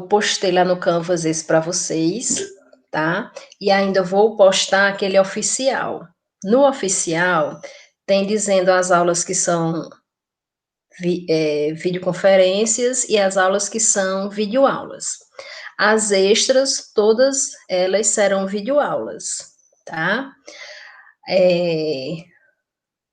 eu postei lá no Canvas esse para vocês, tá? E ainda vou postar aquele oficial. No oficial, tem dizendo as aulas que são videoconferências e as aulas que são videoaulas. As extras, todas elas serão videoaulas, tá?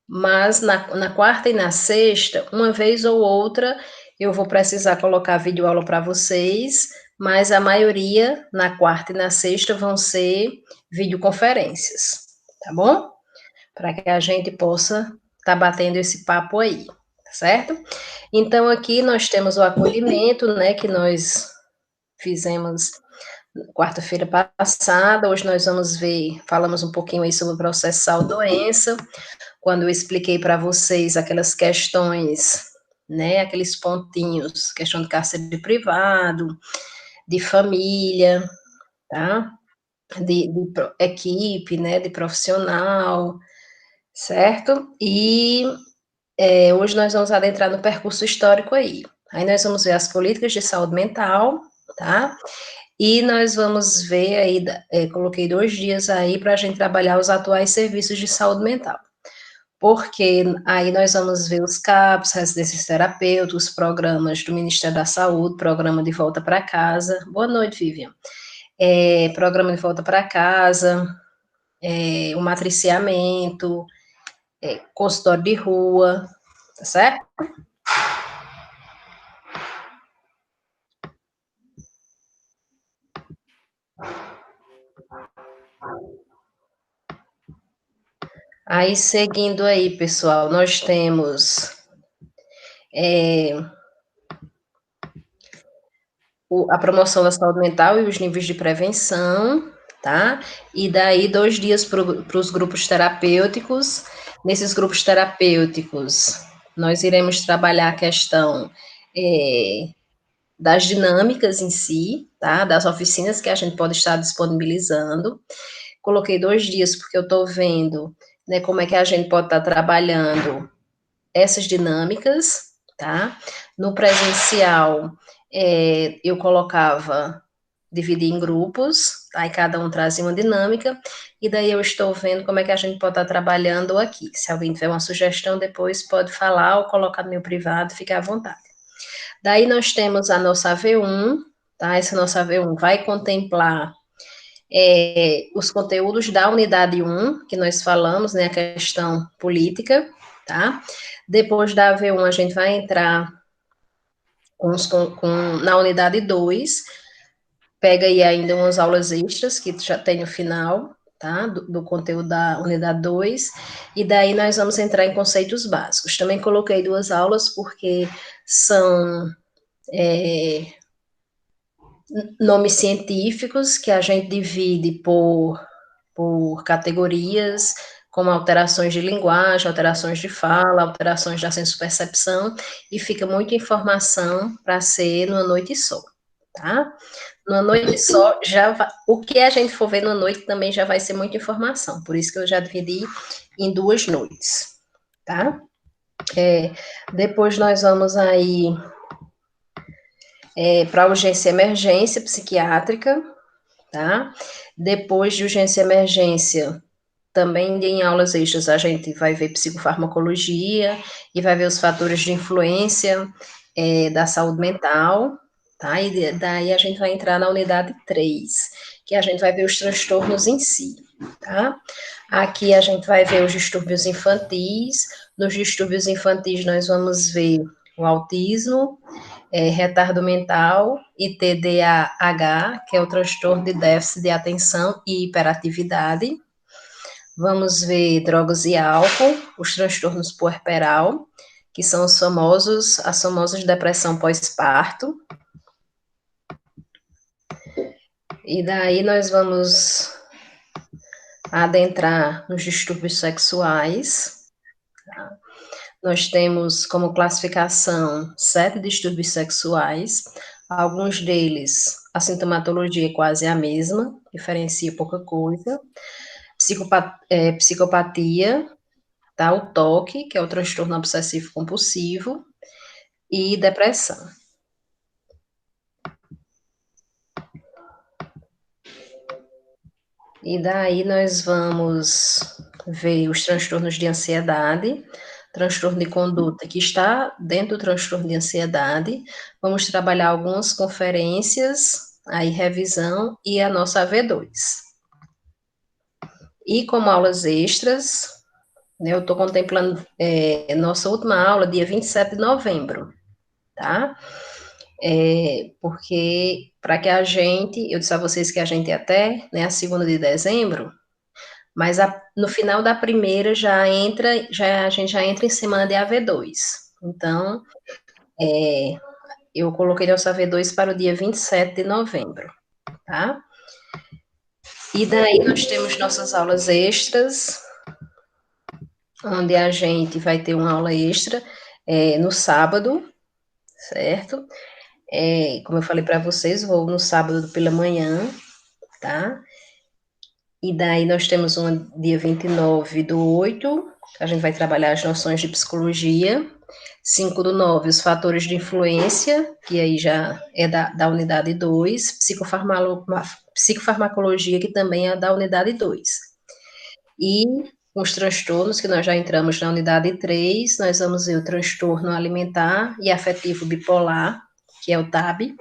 Mas na quarta e na sexta, uma vez ou outra, eu vou precisar colocar videoaula para vocês, mas a maioria, na quarta e na sexta, vão ser videoconferências, tá bom? Para que a gente possa estar batendo esse papo aí, tá certo? Então, aqui nós temos o acolhimento, né, que nós fizemos quarta-feira passada. Hoje nós vamos ver, falamos um pouquinho aí sobre o processal doença, quando eu expliquei para vocês aquelas questões, né, aqueles pontinhos, questão de cárcere privado, de família, tá? De equipe, né, de profissional, certo? E hoje nós vamos adentrar no percurso histórico aí. Aí nós vamos ver as políticas de saúde mental, tá? E nós vamos ver aí, coloquei 2 dias aí para a gente trabalhar os atuais serviços de saúde mental. Porque aí nós vamos ver os CAPs, residências terapêuticas, os programas do Ministério da Saúde, programa de volta para casa. Boa noite, Vivian. Programa de volta para casa, o matriciamento, consultório de rua, tá certo? Aí, seguindo aí, pessoal, nós temos a promoção da saúde mental e os níveis de prevenção, tá? E daí 2 dias para os grupos terapêuticos. Nesses grupos terapêuticos, nós iremos trabalhar a questão das dinâmicas em si, tá? Das oficinas que a gente pode estar disponibilizando. Coloquei 2 dias porque eu estou vendo, né, como é que a gente pode estar trabalhando essas dinâmicas, tá? No presencial, eu colocava, dividir em grupos, tá? E cada um trazia uma dinâmica, e daí eu estou vendo como é que a gente pode estar trabalhando aqui. Se alguém tiver uma sugestão, depois pode falar ou colocar no meu privado, fique à vontade. Daí nós temos a nossa AV1, tá? Essa nossa AV1 vai contemplar os conteúdos da unidade 1, que nós falamos, né, a questão política, tá? Depois da AV1, a gente vai entrar na unidade 2, pega aí ainda umas aulas extras, que já tem no final, tá? Do conteúdo da unidade 2, e daí nós vamos entrar em conceitos básicos. Também coloquei 2 aulas, porque são nomes científicos que a gente divide por categorias, como alterações de linguagem, alterações de fala, alterações da sensopercepção, e fica muita informação para ser numa noite só, tá? Numa noite só, o que a gente for ver numa noite também já vai ser muita informação, por isso que eu já dividi em 2 noites, tá? Depois nós vamos aí para urgência e emergência psiquiátrica, tá? Depois de urgência e emergência, também em aulas extras a gente vai ver psicofarmacologia e vai ver os fatores de influência da saúde mental, tá? E daí a gente vai entrar na unidade 3, que a gente vai ver os transtornos em si, tá? Aqui a gente vai ver os distúrbios infantis. Nos distúrbios infantis nós vamos ver o autismo, retardo mental e TDAH, que é o transtorno de déficit de atenção e hiperatividade. Vamos ver drogas e álcool, os transtornos puerperal, que são as famosas depressão pós-parto. E daí nós vamos adentrar nos distúrbios sexuais. Tá? Nós temos como classificação 7 distúrbios sexuais. Alguns deles, a sintomatologia é quase a mesma, diferencia pouca coisa. Psicopatia, tá? O TOC, que é o transtorno obsessivo compulsivo, e depressão. E daí nós vamos ver os transtornos de ansiedade, transtorno de conduta que está dentro do transtorno de ansiedade. Vamos trabalhar algumas conferências, aí revisão e a nossa AV2. E como aulas extras, né, eu estou contemplando nossa última aula, dia 27 de novembro, tá? Porque para que a gente, eu disse a vocês que a gente ia até, né, a segunda de dezembro, mas no final da primeira a gente já entra em semana de AV2. Então, eu coloquei nosso AV2 para o dia 27 de novembro, tá? E daí nós temos nossas aulas extras, onde a gente vai ter uma aula extra no sábado, certo? Como eu falei para vocês, vou no sábado pela manhã, tá? E daí nós temos um dia 29/8, a gente vai trabalhar as noções de psicologia. 5/9, os fatores de influência, que aí já é da unidade 2. Psicofarmacologia, que também é da unidade 2. E os transtornos, que nós já entramos na unidade 3, nós vamos ver o transtorno alimentar e afetivo bipolar, que é o TAB,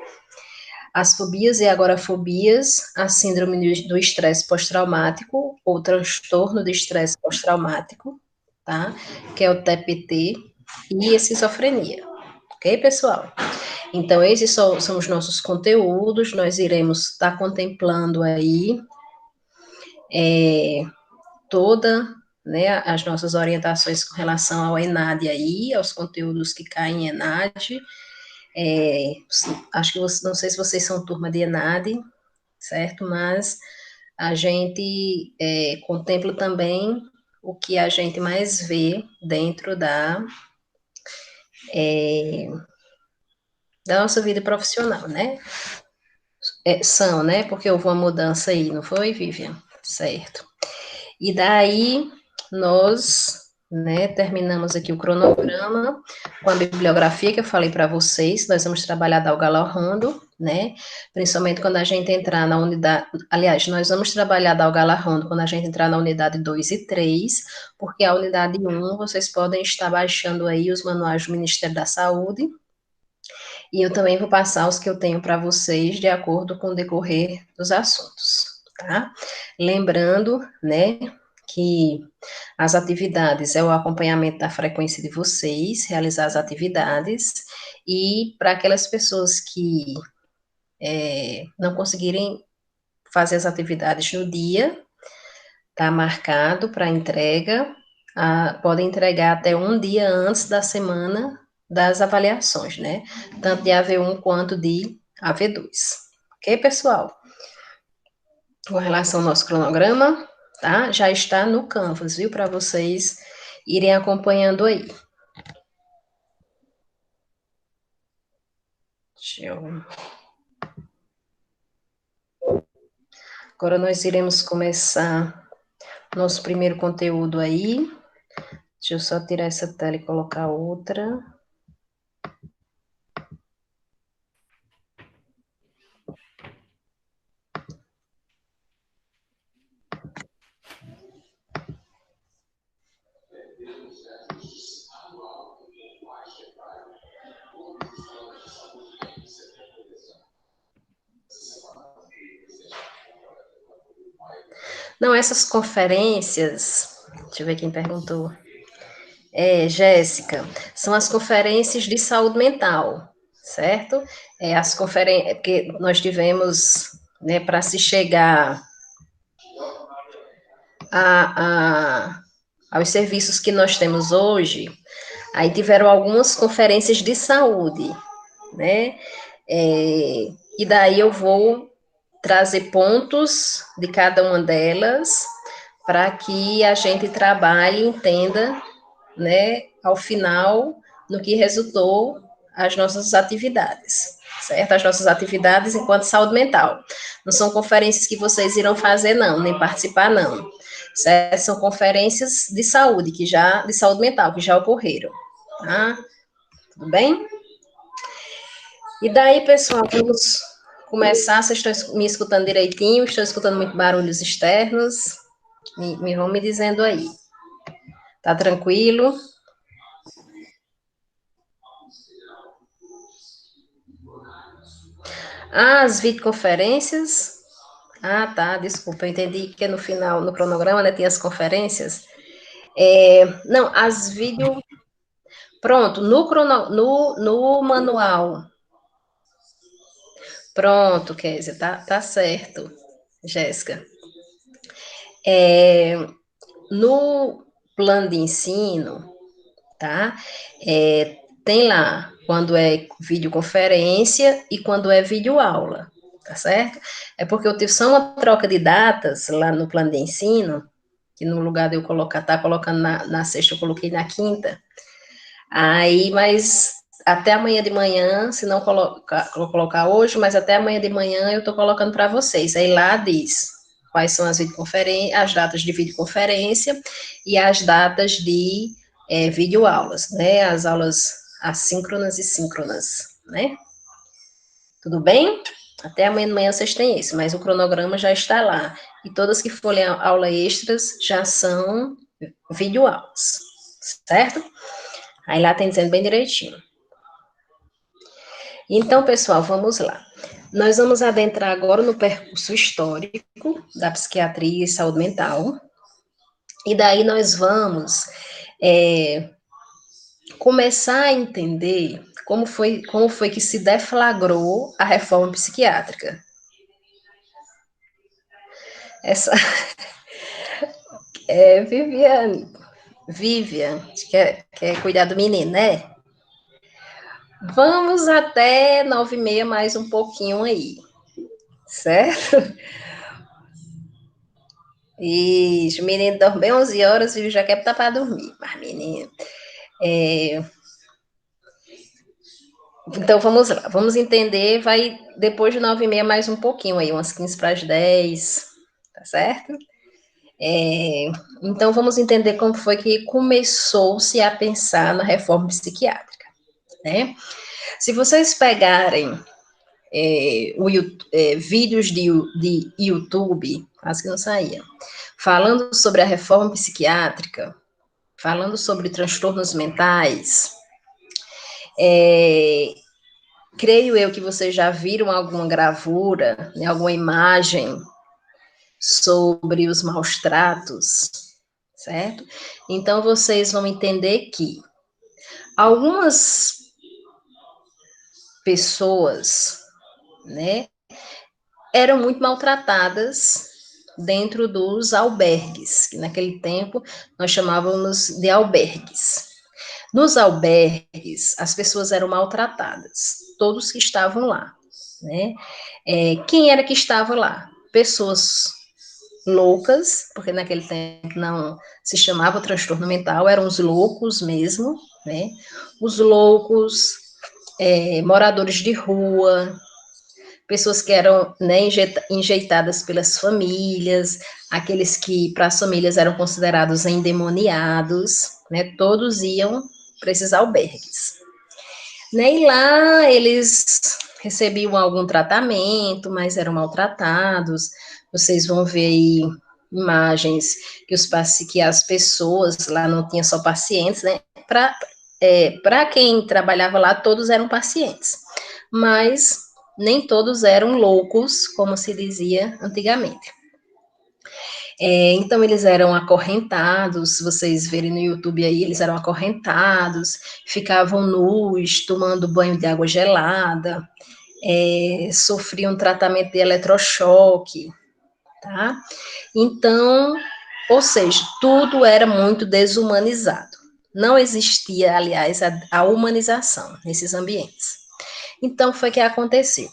as fobias e agorafobias, a síndrome do estresse pós-traumático, ou transtorno de estresse pós-traumático, tá? Que é o TPT, e a esquizofrenia. Ok, pessoal? Então, esses são os nossos conteúdos, nós iremos estar contemplando aí toda, né, as nossas orientações com relação ao ENAD aí, aos conteúdos que caem em ENAD. Acho que não sei se vocês são turma de ENAD, certo? Mas a gente contempla também o que a gente mais vê dentro da nossa vida profissional, né? São, né? Porque houve uma mudança aí, não foi, Vivian? Certo. E daí nós, né, terminamos aqui o cronograma com a bibliografia que eu falei para vocês. Nós vamos trabalhar da Algalarrondo, né? Principalmente quando a gente entrar na unidade. Aliás, nós vamos trabalhar da Algalarrondo quando a gente entrar na unidade 2 e 3, porque a unidade 1 vocês podem estar baixando aí os manuais do Ministério da Saúde. E eu também vou passar os que eu tenho para vocês de acordo com o decorrer dos assuntos, tá? Lembrando, né, que as atividades é o acompanhamento da frequência de vocês, realizar as atividades, e para aquelas pessoas que não conseguirem fazer as atividades no dia, tá marcado para entrega, podem entregar até um dia antes da semana das avaliações, né? Tanto de AV1 quanto de AV2. Ok, pessoal? Com relação ao nosso cronograma, tá? Já está no Canvas, viu? Para vocês irem acompanhando aí. Deixa eu... Agora nós iremos começar nosso primeiro conteúdo aí. Deixa eu só tirar essa tela e colocar outra. Não, essas conferências, deixa eu ver quem perguntou. Jéssica, são as conferências de saúde mental, certo? As conferências, porque nós tivemos, né, para se chegar a, aos serviços que nós temos hoje, aí tiveram algumas conferências de saúde, né? E daí eu vou trazer pontos de cada uma delas para que a gente trabalhe e entenda, né, ao final, no que resultou as nossas atividades, certo? As nossas atividades enquanto saúde mental. Não são conferências que vocês irão fazer, não, nem participar, não. Certo? São conferências de saúde, de saúde mental, que já ocorreram, tá? Tudo bem? E daí, pessoal, vamos começar, vocês estão me escutando direitinho? Estão escutando muito barulhos externos? Me vão me dizendo aí. Tá tranquilo? Ah, as videoconferências? Ah, tá, desculpa, eu entendi que no final, no cronograma, né, tem as conferências. Não, as vídeo... Pronto, no manual. Pronto, Kézia, tá certo, Jéssica. No plano de ensino, tá? Tem lá quando é videoconferência e quando é videoaula, tá certo? É porque eu tive só uma troca de datas lá no plano de ensino, que no lugar de eu colocar, tá colocando na sexta, eu coloquei na quinta. Aí, mas até amanhã de manhã, se não colocar hoje, mas até amanhã de manhã eu tô colocando para vocês. Aí lá diz quais são as datas de videoconferência e as datas de videoaulas, né? As aulas assíncronas e síncronas, né? Tudo bem? Até amanhã de manhã vocês têm isso, mas o cronograma já está lá. E todas que forem aula extras já são videoaulas, certo? Aí lá tem dizendo bem direitinho. Então, pessoal, vamos lá. Nós vamos adentrar agora no percurso histórico da psiquiatria e saúde mental. E daí nós vamos começar a entender como foi que se deflagrou a reforma psiquiátrica. Essa é Vivian, quer cuidar do menino, né? Vamos até 9h30 mais um pouquinho aí, certo? Isso, o menino dorme bem 11 horas e já quer botar para dormir. Mas, menino, então vamos lá, vamos entender, vai depois de 9h30 mais um pouquinho aí, umas 15 para as 10, tá certo? Então vamos entender como foi que começou-se a pensar na reforma psiquiátrica, né? Se vocês pegarem vídeos de YouTube, quase que não saía, falando sobre a reforma psiquiátrica, falando sobre transtornos mentais, creio eu que vocês já viram alguma gravura, né, alguma imagem sobre os maus tratos, certo? Então vocês vão entender que algumas pessoas, né, eram muito maltratadas dentro dos albergues, que naquele tempo nós chamávamos de albergues. Nos albergues, as pessoas eram maltratadas, todos que estavam lá, né? Quem era que estava lá? Pessoas loucas, porque naquele tempo não se chamava transtorno mental, eram os loucos mesmo, né? Os loucos, moradores de rua, pessoas que eram, né, enjeitadas pelas famílias, aqueles que para as famílias eram considerados endemoniados, né? Todos iam para esses albergues. Né? E lá eles recebiam algum tratamento, mas eram maltratados. Vocês vão ver aí imagens que as pessoas lá não tinham só pacientes, né? Para quem trabalhava lá, todos eram pacientes, mas nem todos eram loucos, como se dizia antigamente. Então, eles eram acorrentados, se vocês verem no YouTube aí, eles eram acorrentados, ficavam nus, tomando banho de água gelada, sofriam tratamento de eletrochoque, tá? Então, ou seja, tudo era muito desumanizado. Não existia, aliás, a humanização nesses ambientes. Então, foi que aconteceu.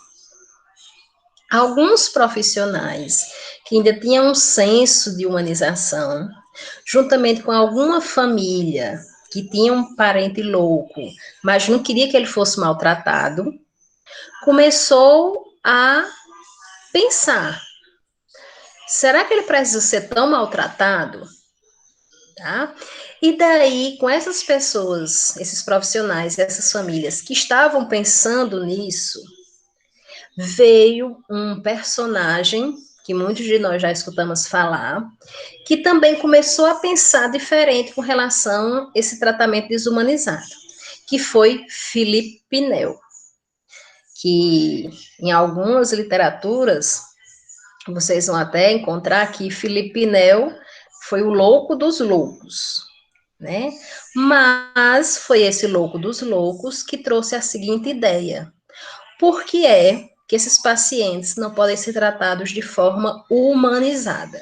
Alguns profissionais que ainda tinham um senso de humanização, juntamente com alguma família que tinha um parente louco, mas não queria que ele fosse maltratado, começou a pensar: será que ele precisa ser tão maltratado? Tá? E daí, com essas pessoas, esses profissionais, essas famílias que estavam pensando nisso, veio um personagem que muitos de nós já escutamos falar, que também começou a pensar diferente com relação a esse tratamento desumanizado, que foi Philippe Pinel, que em algumas literaturas vocês vão até encontrar que Philippe Pinel foi o louco dos loucos, né? Mas foi esse louco dos loucos que trouxe a seguinte ideia: por que é que esses pacientes não podem ser tratados de forma humanizada?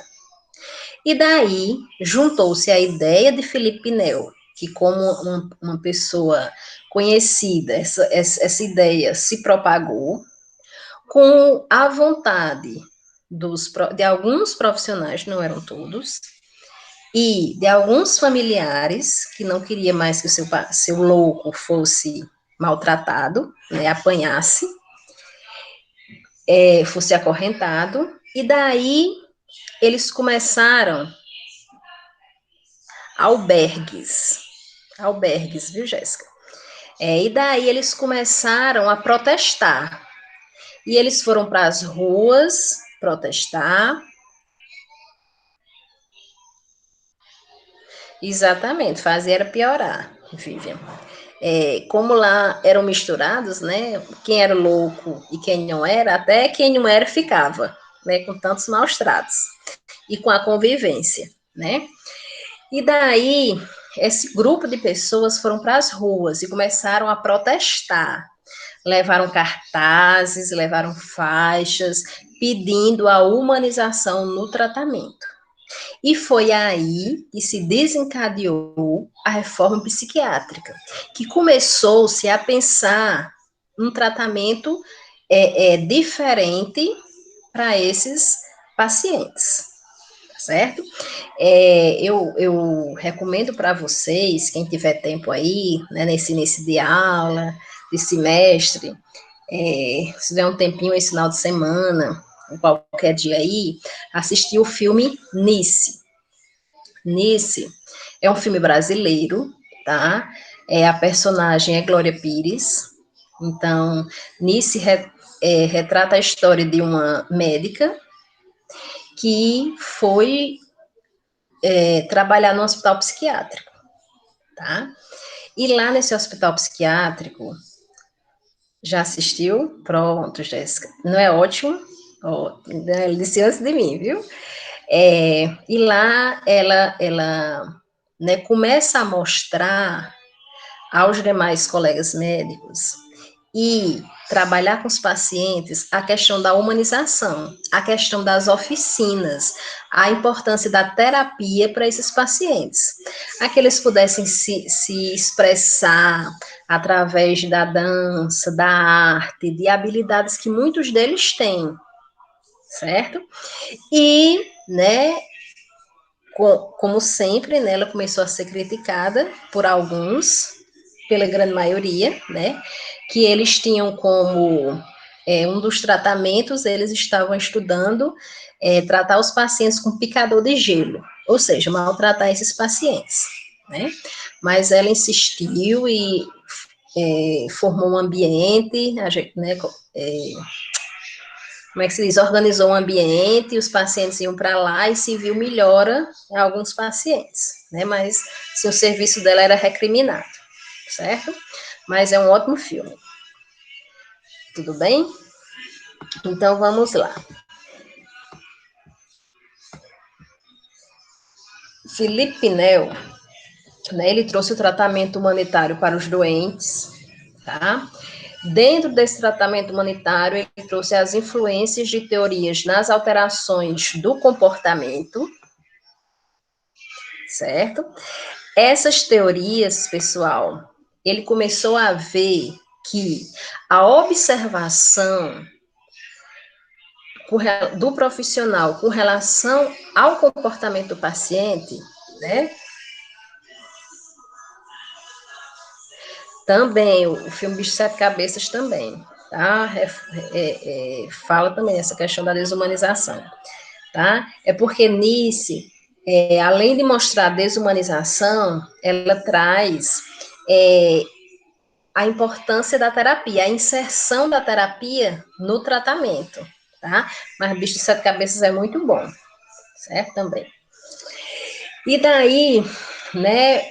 E daí juntou-se a ideia de Felipe Nel, que como uma pessoa conhecida, essa ideia se propagou, com a vontade de alguns profissionais, não eram todos, e de alguns familiares que não queria mais que o seu louco fosse maltratado, né, apanhasse, fosse acorrentado, e daí eles começaram albergues, viu, Jéssica? E daí eles começaram a protestar, e eles foram para as ruas protestar. Exatamente, fazer era piorar, Vivian. Como lá eram misturados, né? Quem era louco e quem não era, até quem não era ficava, né? Com tantos maus tratos e com a convivência, né? E daí, esse grupo de pessoas foram para as ruas e começaram a protestar. Levaram cartazes, levaram faixas, pedindo a humanização no tratamento. E foi aí que se desencadeou a reforma psiquiátrica, que começou-se a pensar um tratamento diferente para esses pacientes, tá certo? Eu recomendo para vocês, quem tiver tempo aí, né, nesse início de aula, de semestre, se der um tempinho esse final de semana, qualquer dia aí, assistir o filme Nice. Nice é um filme brasileiro, tá? A personagem é Glória Pires. Então, Nice retrata a história de uma médica que foi trabalhar no hospital psiquiátrico, tá? E lá nesse hospital psiquiátrico, já assistiu? Pronto, Jéssica. Não é ótimo? Oh, ele disse antes de mim, viu? E lá ela né, começa a mostrar aos demais colegas médicos e trabalhar com os pacientes a questão da humanização, a questão das oficinas, a importância da terapia para esses pacientes, a que eles pudessem se expressar através da dança, da arte, de habilidades que muitos deles têm, certo? E, né, como sempre, né, ela começou a ser criticada por alguns, pela grande maioria, né, que eles tinham como um dos tratamentos, eles estavam estudando tratar os pacientes com picador de gelo, ou seja, maltratar esses pacientes, né, mas ela insistiu e formou um ambiente, a gente, né, como é que se diz, organizou um ambiente, os pacientes iam para lá e se viu melhora em alguns pacientes, né? Mas assim, o serviço dela era recriminado, certo? Mas é um ótimo filme. Tudo bem? Então vamos lá. Philippe Pinel, né, ele trouxe o tratamento humanitário para os doentes, tá? Dentro desse tratamento humanitário, ele trouxe as influências de teorias nas alterações do comportamento, certo? Essas teorias, pessoal, ele começou a ver que a observação do profissional com relação ao comportamento do paciente, né? Também, o filme Bicho de Sete Cabeças também, tá? Fala também essa questão da desumanização, tá? É porque Nice, além de mostrar a desumanização, ela traz a importância da terapia, a inserção da terapia no tratamento, tá? Mas bicho de sete cabeças é muito bom, certo? Também. E daí, né,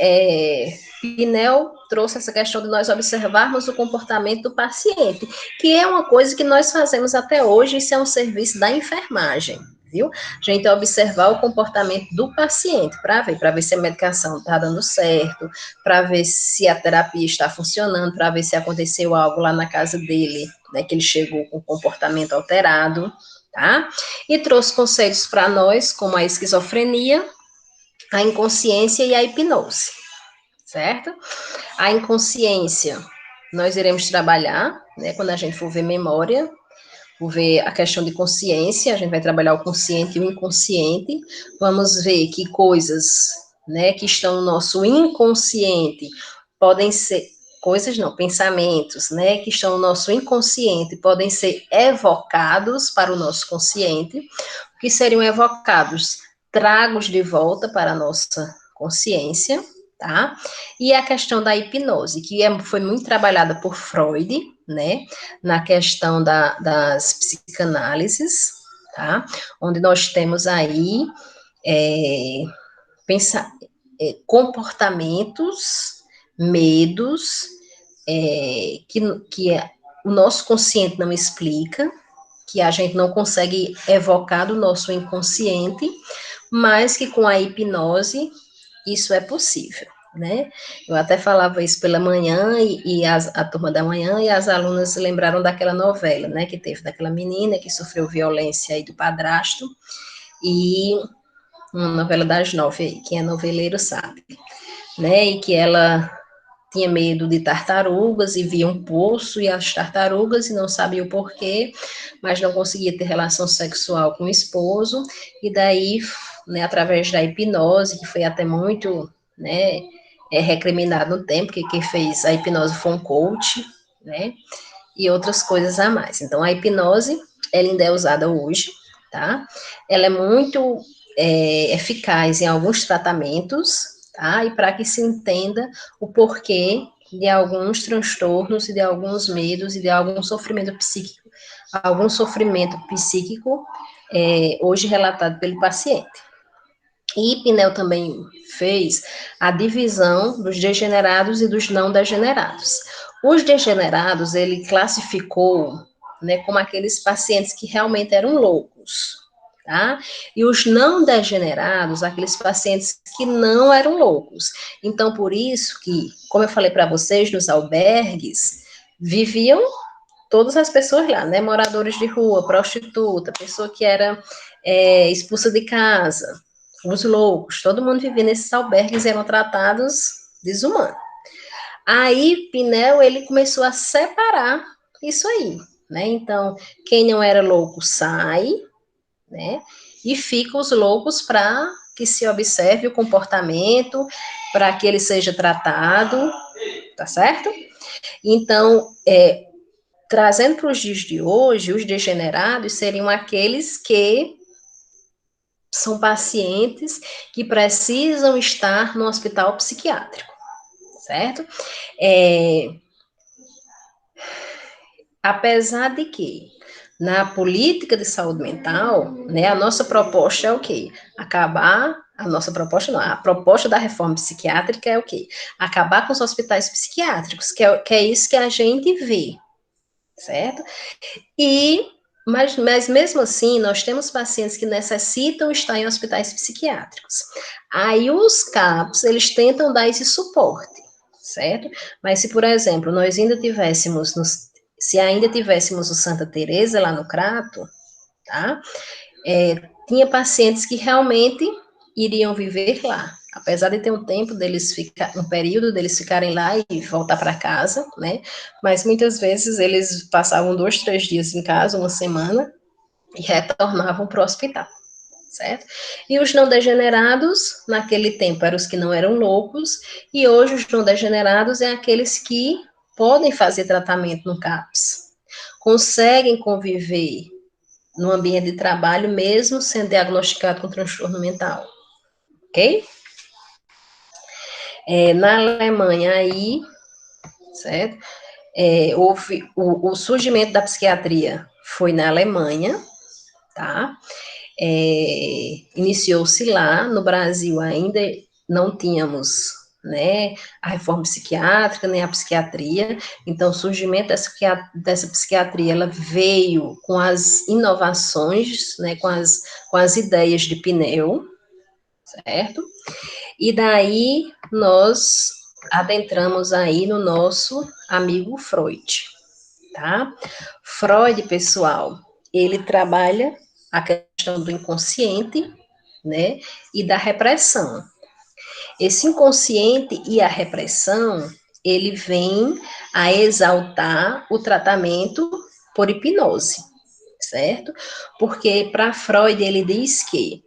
Pinel trouxe essa questão de nós observarmos o comportamento do paciente, que é uma coisa que nós fazemos até hoje, isso é um serviço da enfermagem, viu? A gente observar o comportamento do paciente, para ver se a medicação está dando certo, para ver se a terapia está funcionando, para ver se aconteceu algo lá na casa dele, né, que ele chegou com comportamento alterado, tá? E trouxe conceitos para nós, como a esquizofrenia, a inconsciência e a hipnose, certo? A inconsciência, nós iremos trabalhar, né, quando a gente for ver memória, for ver a questão de consciência, a gente vai trabalhar o consciente e o inconsciente, vamos ver que coisas, né, que estão no nosso inconsciente podem ser coisas não, pensamentos, né, que estão no nosso inconsciente podem ser evocados para o nosso consciente. O que seriam evocados? Tragos de volta para a nossa consciência, tá? E a questão da hipnose, que foi muito trabalhada por Freud, né, na questão das psicanálises, tá? Onde nós temos aí é, pensa, comportamentos, medos, que o nosso consciente não explica, que a gente não consegue evocar do nosso inconsciente, mas que com a hipnose isso é possível, né? Eu até falava isso pela manhã e a turma da manhã e as alunas lembraram daquela novela, né, que teve daquela menina que sofreu violência aí do padrasto e uma novela das 9 aí, quem é noveleiro sabe, né? E que ela tinha medo de tartarugas e via um poço e as tartarugas e não sabia o porquê, mas não conseguia ter relação sexual com o esposo, e daí, né, através da hipnose, que foi até muito, né, recriminado no tempo, que quem fez a hipnose foi um coach, né, e outras coisas a mais. Então, a hipnose, ela ainda é usada hoje, tá? Ela é muito eficaz em alguns tratamentos, tá? E para que se entenda o porquê de alguns transtornos e de alguns medos e de algum sofrimento psíquico hoje relatado pelo paciente. E Pinel também fez a divisão dos degenerados e dos não degenerados. Os degenerados, ele classificou, né, como aqueles pacientes que realmente eram loucos, tá? E os não degenerados, aqueles pacientes que não eram loucos. Então, por isso que, como eu falei para vocês, nos albergues, viviam todas as pessoas lá, né? Moradores de rua, prostituta, pessoa que era expulsa de casa, os loucos, todo mundo vivia nesses albergues e eram tratados desumanos. Aí, Pinel, ele começou a separar isso aí, né? Então, quem não era louco sai, né? E fica os loucos para que se observe o comportamento, para que ele seja tratado, tá certo? Então, trazendo para os dias de hoje, os degenerados seriam aqueles que são pacientes que precisam estar no hospital psiquiátrico, certo? Apesar de que, na política de saúde mental, né, a nossa proposta é o quê? A nossa proposta não, a proposta da reforma psiquiátrica é o quê? Acabar com os hospitais psiquiátricos, que é isso que a gente vê, certo? Mas mesmo assim, nós temos pacientes que necessitam estar em hospitais psiquiátricos. Aí os CAPs, eles tentam dar esse suporte, certo? Mas se, por exemplo, se ainda tivéssemos o Santa Teresa lá no Crato, tá? Tinha pacientes que realmente iriam viver lá, apesar de ter um período deles ficarem lá e voltar para casa, né? Mas muitas vezes eles passavam 2, 3 dias em casa, uma semana, e retornavam para o hospital, certo? E os não degenerados, naquele tempo, eram os que não eram loucos, e hoje os não degenerados é aqueles que podem fazer tratamento no CAPS, conseguem conviver no ambiente de trabalho, mesmo sendo diagnosticado com transtorno mental, ok? Na Alemanha, aí, certo? Houve o surgimento da psiquiatria foi na Alemanha, tá? Iniciou-se lá, no Brasil ainda não tínhamos, né, a reforma psiquiátrica, nem a psiquiatria, então o surgimento dessa psiquiatria, ela veio com as inovações, né, com as ideias de Pinel, certo? E daí nós adentramos aí no nosso amigo Freud, tá? Freud, pessoal, ele trabalha a questão do inconsciente, né, e da repressão. Esse inconsciente e a repressão, ele vem a exaltar o tratamento por hipnose, certo? Porque para Freud ele diz que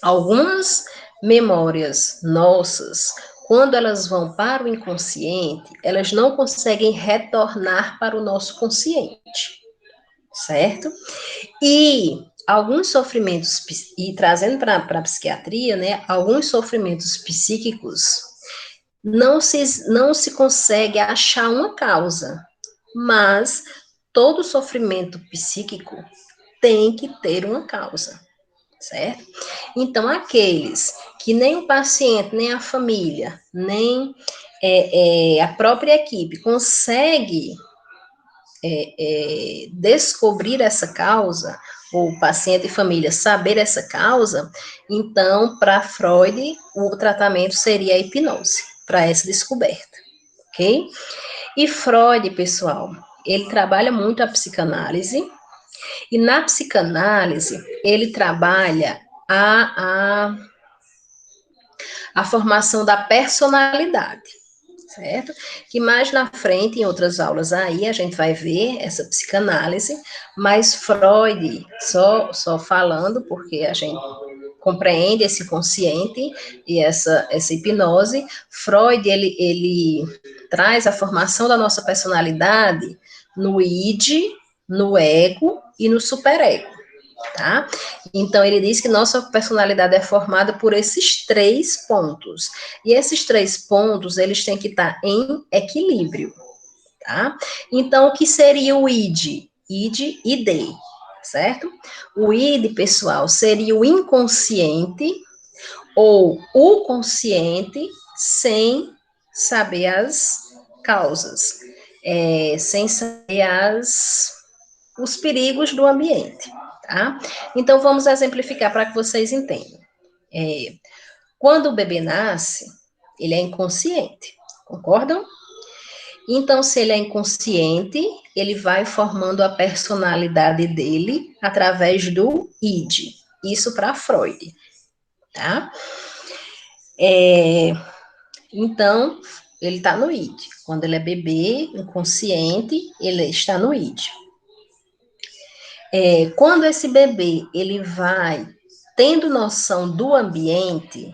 algumas memórias nossas, quando elas vão para o inconsciente, elas não conseguem retornar para o nosso consciente, certo? E alguns sofrimentos, e trazendo para a psiquiatria, né, alguns sofrimentos psíquicos não se consegue achar uma causa, mas todo sofrimento psíquico tem que ter uma causa, certo? Então, aqueles que nem o paciente, nem a família, nem a própria equipe consegue descobrir essa causa, ou paciente e família saber essa causa, então, para Freud, o tratamento seria a hipnose, para essa descoberta, ok? E Freud, pessoal, ele trabalha muito a psicanálise, e na psicanálise, ele trabalha a formação da personalidade, certo? Que mais na frente, em outras aulas aí, a gente vai ver essa psicanálise, mas Freud, só falando, porque a gente compreende esse consciente e essa hipnose, Freud, ele traz a formação da nossa personalidade no id, no ego e no superego, tá? Então, ele diz que nossa personalidade é formada por esses três pontos. E esses três pontos, eles têm que estar em equilíbrio, tá? Então, o que seria o id? Id e D, certo? O id, pessoal, seria o inconsciente ou o consciente sem saber as causas, sem saber os perigos do ambiente, tá? Então, vamos exemplificar para que vocês entendam. Quando o bebê nasce, ele é inconsciente, concordam? Então, se ele é inconsciente, ele vai formando a personalidade dele através do id. Isso para Freud, tá? Então, ele está no id. Quando ele é bebê, inconsciente, ele está no id. Quando esse bebê ele vai tendo noção do ambiente,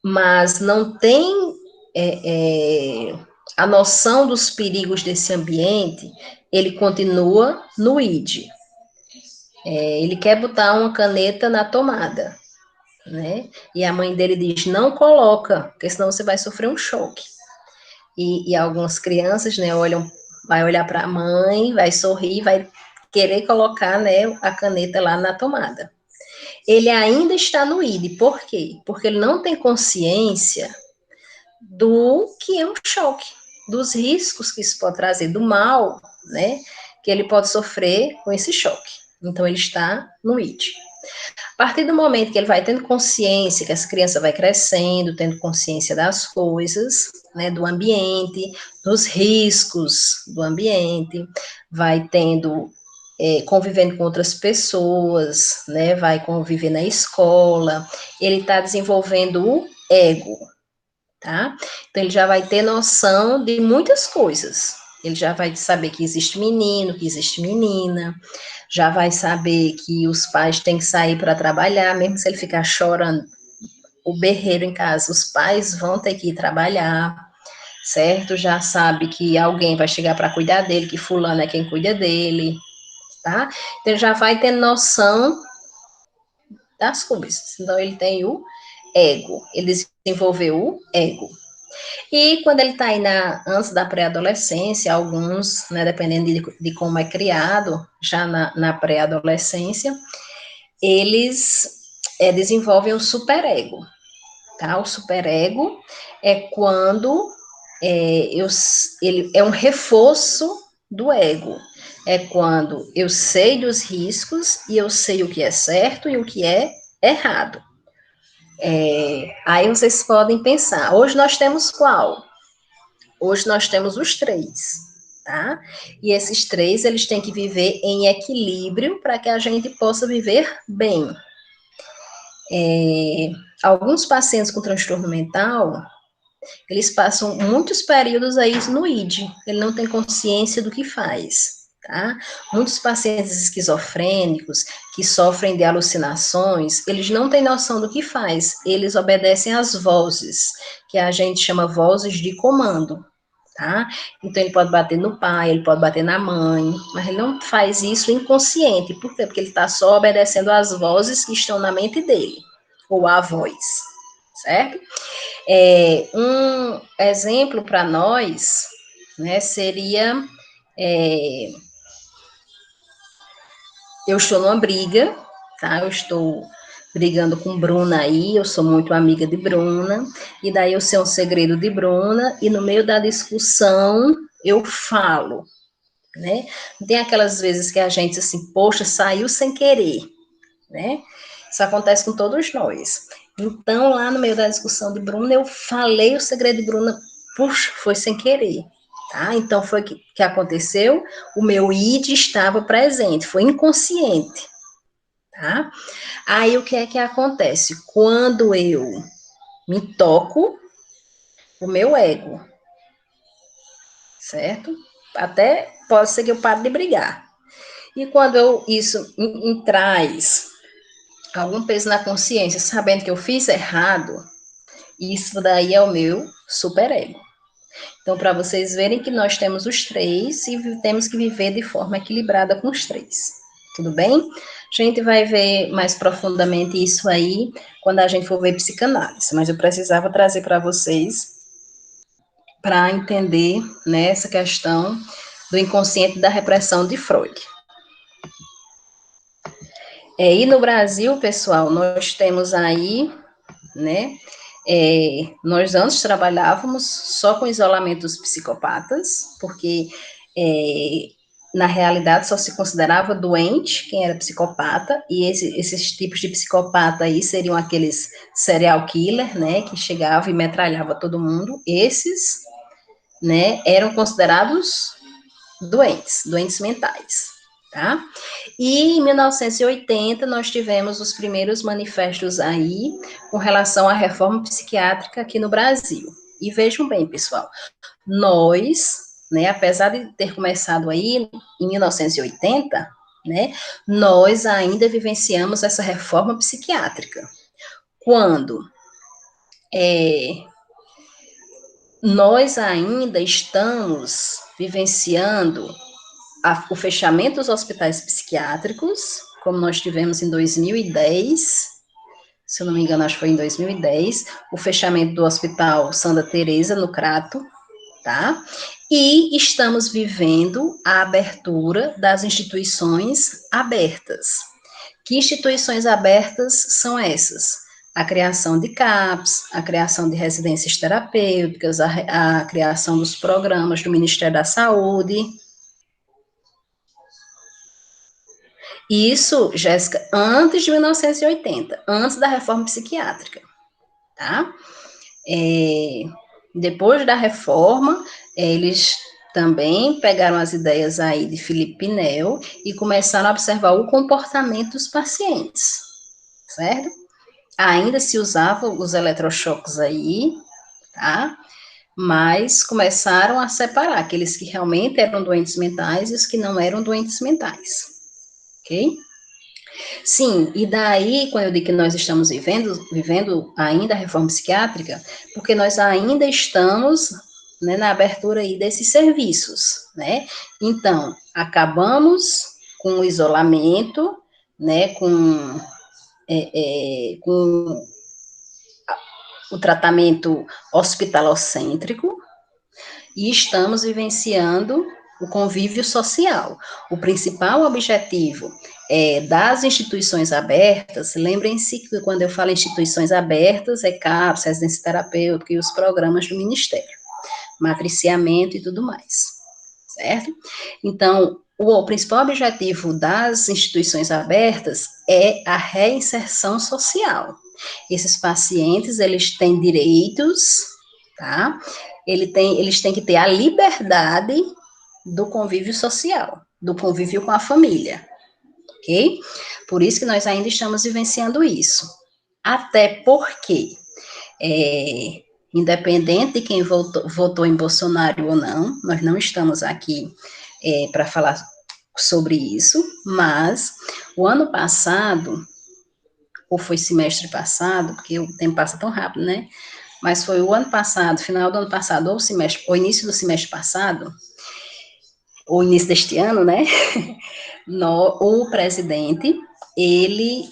mas não tem a noção dos perigos desse ambiente, ele continua no id. Ele quer botar uma caneta na tomada, né? E a mãe dele diz, não coloca, porque senão você vai sofrer um choque. E algumas crianças, né, vai olhar para a mãe, vai sorrir, vai querer colocar, né, a caneta lá na tomada. Ele ainda está no id, por quê? Porque ele não tem consciência do que é um choque, dos riscos que isso pode trazer, do mal, né, que ele pode sofrer com esse choque. Então, ele está no id. A partir do momento que ele vai tendo consciência, que essa criança vai crescendo, tendo consciência das coisas, né, do ambiente, dos riscos do ambiente, vai tendo, convivendo com outras pessoas, né, vai conviver na escola, ele está desenvolvendo o ego, tá? Então, ele já vai ter noção de muitas coisas. Ele já vai saber que existe menino, que existe menina, já vai saber que os pais têm que sair para trabalhar, mesmo se ele ficar chorando o berreiro em casa, os pais vão ter que ir trabalhar, certo? Já sabe que alguém vai chegar para cuidar dele, que fulano é quem cuida dele, tá? Então, ele já vai ter noção das coisas. Então, ele tem o ego, ele desenvolveu o ego. E quando ele está aí antes da pré-adolescência, alguns, né, dependendo de como é criado, já na pré-adolescência, eles desenvolvem o superego, tá? O superego é quando ele é um reforço do ego. É quando eu sei dos riscos e eu sei o que é certo e o que é errado. Aí vocês podem pensar, hoje nós temos qual? Hoje nós temos os três, tá? E esses três, eles têm que viver em equilíbrio para que a gente possa viver bem. Alguns pacientes com transtorno mental, eles passam muitos períodos aí no ID, ele não tem consciência do que faz, tá? Muitos pacientes esquizofrênicos que sofrem de alucinações, eles não têm noção do que faz, eles obedecem às vozes, que a gente chama vozes de comando, tá? Então ele pode bater no pai, ele pode bater na mãe, mas ele não faz isso inconsciente, por quê? Porque ele está só obedecendo às vozes que estão na mente dele, ou à voz, certo? Um exemplo para nós, né, seria, eu estou numa briga, tá? Eu estou brigando com Bruna aí, eu sou muito amiga de Bruna, e daí eu sei um segredo de Bruna, e no meio da discussão eu falo, né? Tem aquelas vezes que a gente, assim, poxa, saiu sem querer, né? Isso acontece com todos nós. Então, lá no meio da discussão de Bruna, eu falei o segredo de Bruna, puxa, foi sem querer, tá? Então, foi que aconteceu, o meu id estava presente, foi inconsciente, tá? Aí, o que é que acontece? Quando eu me toco, o meu ego, certo? Até pode ser que eu pare de brigar. E quando isso traz algum peso na consciência, sabendo que eu fiz errado, isso daí é o meu superego. Então, para vocês verem que nós temos os três e temos que viver de forma equilibrada com os três. Tudo bem? A gente vai ver mais profundamente isso aí quando a gente for ver psicanálise, mas eu precisava trazer para vocês para entender, né, essa questão do inconsciente da repressão de Freud. E no Brasil, pessoal, nós temos aí, né, nós antes trabalhávamos só com isolamento dos psicopatas, porque na realidade só se considerava doente quem era psicopata, e esses tipos de psicopata aí seriam aqueles serial killer, né, que chegava e metralhava todo mundo. Esses, né, eram considerados doentes mentais, tá? E em 1980 nós tivemos os primeiros manifestos aí com relação à reforma psiquiátrica aqui no Brasil. E vejam bem, pessoal, nós, né, apesar de ter começado aí em 1980, né, nós ainda vivenciamos essa reforma psiquiátrica. Quando nós ainda estamos vivenciando o fechamento dos hospitais psiquiátricos, como nós tivemos em 2010, se eu não me engano, acho que foi em 2010, o fechamento do Hospital Santa Teresa, no Crato, tá? E estamos vivendo a abertura das instituições abertas. Que instituições abertas são essas? A criação de CAPs, a criação de residências terapêuticas, a criação dos programas do Ministério da Saúde. Isso, Jéssica, antes de 1980, antes da reforma psiquiátrica, tá? Depois da reforma, eles também pegaram as ideias aí de Felipe Pinel e começaram a observar o comportamento dos pacientes, certo? Ainda se usavam os eletrochoques aí, tá? Mas começaram a separar aqueles que realmente eram doentes mentais e os que não eram doentes mentais, ok? Sim, e daí, quando eu digo que nós estamos vivendo ainda a reforma psiquiátrica, porque nós ainda estamos, né, na abertura aí desses serviços, né? Então, acabamos com o isolamento, né, com o tratamento hospitalocêntrico e estamos vivenciando o convívio social. O principal objetivo das instituições abertas, lembrem-se que quando eu falo instituições abertas, é CAPS, residência terapêutica e os programas do Ministério, matriciamento e tudo mais, certo? Então, o principal objetivo das instituições abertas é a reinserção social. Esses pacientes, eles têm direitos, tá? Eles têm que ter a liberdade do convívio social, do convívio com a família, ok? Por isso que nós ainda estamos vivenciando isso. Até porque, independente de quem votou em Bolsonaro ou não, nós não estamos aqui para falar sobre isso, mas o ano passado, ou foi semestre passado, porque o tempo passa tão rápido, né? Mas foi o ano passado, final do ano passado, ou início do semestre passado, ou início deste ano, né? O presidente, ele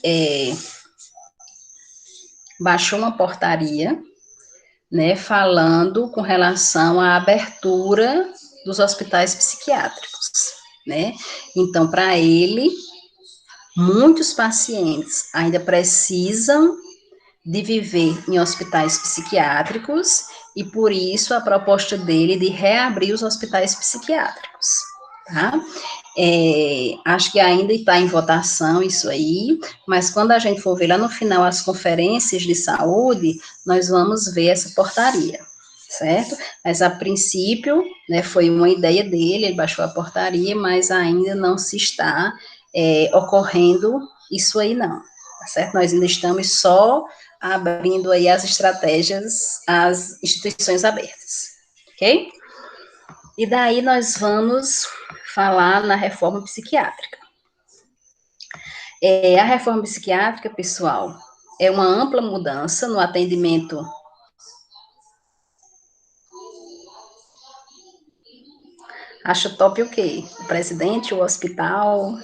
baixou uma portaria, né, falando com relação à abertura dos hospitais psiquiátricos, né? Então, para ele, muitos pacientes ainda precisam de viver em hospitais psiquiátricos e por isso a proposta dele de reabrir os hospitais psiquiátricos, tá? Acho que ainda está em votação isso aí, mas quando a gente for ver lá no final as conferências de saúde, nós vamos ver essa portaria, certo? Mas a princípio, né, foi uma ideia dele, ele baixou a portaria, mas ainda não se está ocorrendo isso aí não, tá certo? Nós ainda estamos só abrindo aí as estratégias às instituições abertas, ok? E daí nós vamos falar na reforma psiquiátrica. A reforma psiquiátrica, pessoal, é uma ampla mudança no atendimento. Acha top o quê? O presidente, o hospital?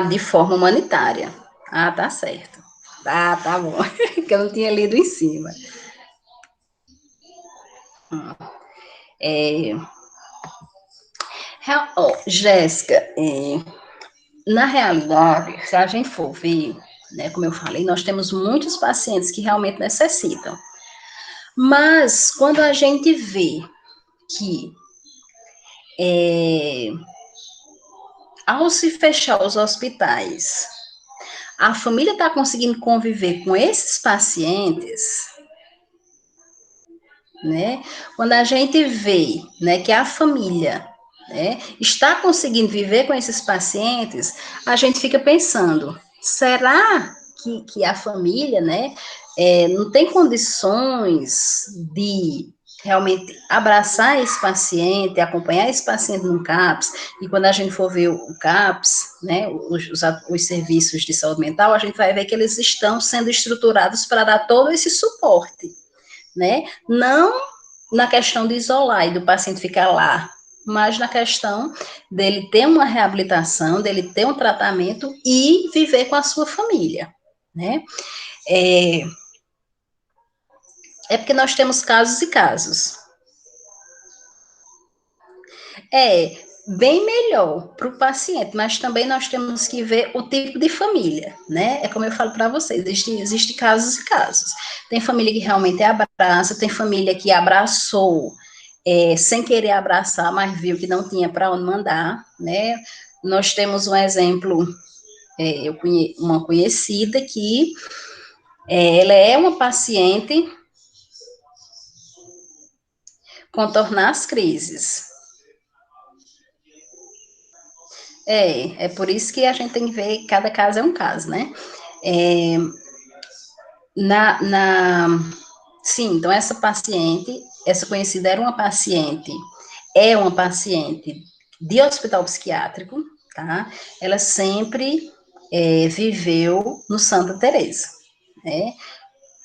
De forma humanitária. Tá certo. Tá bom. Que eu não tinha lido em cima. Jéssica, na realidade, se a gente for ver, né, como eu falei, nós temos muitos pacientes que realmente necessitam. Mas, quando a gente vê que ao se fechar os hospitais, a família está conseguindo conviver com esses pacientes, né? Quando a gente vê, né, que a família, né, está conseguindo viver com esses pacientes, a gente fica pensando, será que a família, né, não tem condições de realmente abraçar esse paciente, acompanhar esse paciente no CAPS, e quando a gente for ver o CAPS, né, os serviços de saúde mental, a gente vai ver que eles estão sendo estruturados para dar todo esse suporte, né? Não na questão de isolar e do paciente ficar lá, mas na questão dele ter uma reabilitação, dele ter um tratamento e viver com a sua família, né? Porque nós temos casos e casos. Bem melhor para o paciente, mas também nós temos que ver o tipo de família, né? É como eu falo para vocês, existe casos e casos. Tem família que realmente abraça, tem família que abraçou sem querer abraçar, mas viu que não tinha para onde mandar, né? Nós temos um exemplo, uma conhecida que ela é uma paciente contornar as crises. É por isso que a gente tem que ver, cada caso é um caso, né? Sim, então essa paciente, essa conhecida é uma paciente de hospital psiquiátrico, tá? Ela sempre viveu no Santa Teresa, né?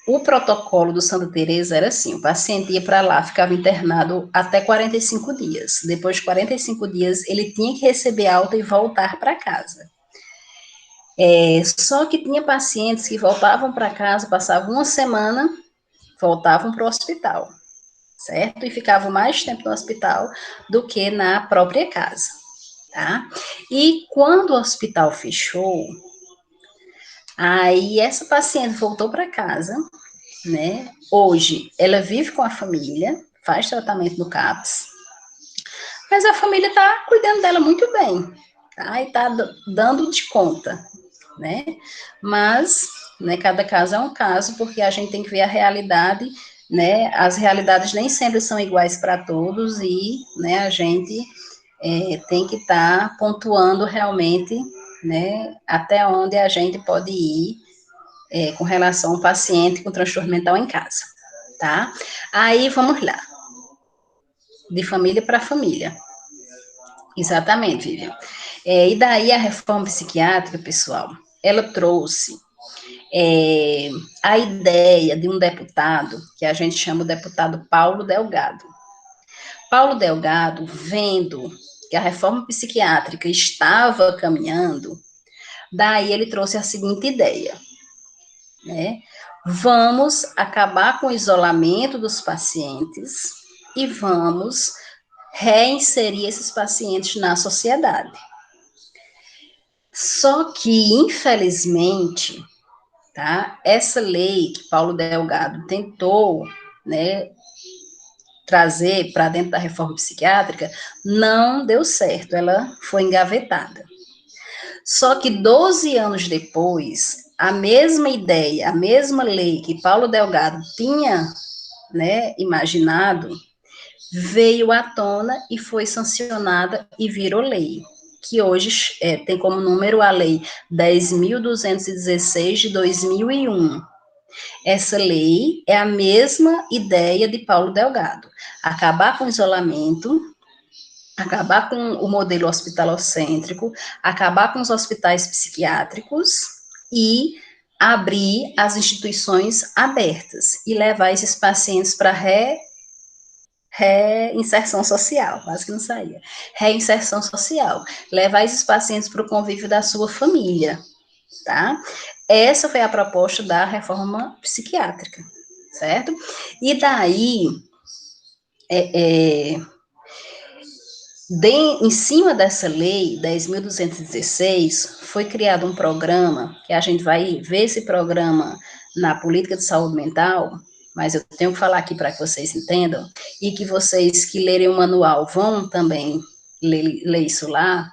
O protocolo do Santa Teresa era assim, o paciente ia para lá, ficava internado até 45 dias. Depois de 45 dias, ele tinha que receber alta e voltar para casa. Só que tinha pacientes que voltavam para casa, passavam uma semana, voltavam para o hospital, certo? E ficavam mais tempo no hospital do que na própria casa, tá? E quando o hospital fechou, aí essa paciente voltou para casa, né? Hoje ela vive com a família, faz tratamento no CAPS, mas a família está cuidando dela muito bem, tá? E está dando de conta, né? Mas, né, cada caso é um caso, porque a gente tem que ver a realidade, né? As realidades nem sempre são iguais para todos e, né, a gente tem que estar pontuando realmente, né, até onde a gente pode ir com relação ao paciente com transtorno mental em casa, tá? Aí, vamos lá. De família para família. Exatamente, Vivian. E daí a reforma psiquiátrica, pessoal, ela trouxe a ideia de um deputado, que a gente chama o deputado Paulo Delgado. Paulo Delgado, vendo que a reforma psiquiátrica estava caminhando, daí ele trouxe a seguinte ideia, né? Vamos acabar com o isolamento dos pacientes e vamos reinserir esses pacientes na sociedade. Só que, infelizmente, tá, essa lei que Paulo Delgado tentou, né, trazer para dentro da reforma psiquiátrica, não deu certo, ela foi engavetada. Só que 12 anos depois, a mesma ideia, a mesma lei que Paulo Delgado tinha, né, imaginado, veio à tona e foi sancionada e virou lei, que hoje tem como número a Lei 10.216 de 2001. Essa lei é a mesma ideia de Paulo Delgado, acabar com o isolamento, acabar com o modelo hospitalocêntrico, acabar com os hospitais psiquiátricos e abrir as instituições abertas e levar esses pacientes para reinserção social, quase que não saía. Reinserção social, levar esses pacientes para o convívio da sua família, tá? Essa foi a proposta da reforma psiquiátrica, certo? E daí, em cima dessa lei 10.216, foi criado um programa, que a gente vai ver esse programa na política de saúde mental, mas eu tenho que falar aqui para que vocês entendam, e que vocês que lerem o manual vão também ler isso lá,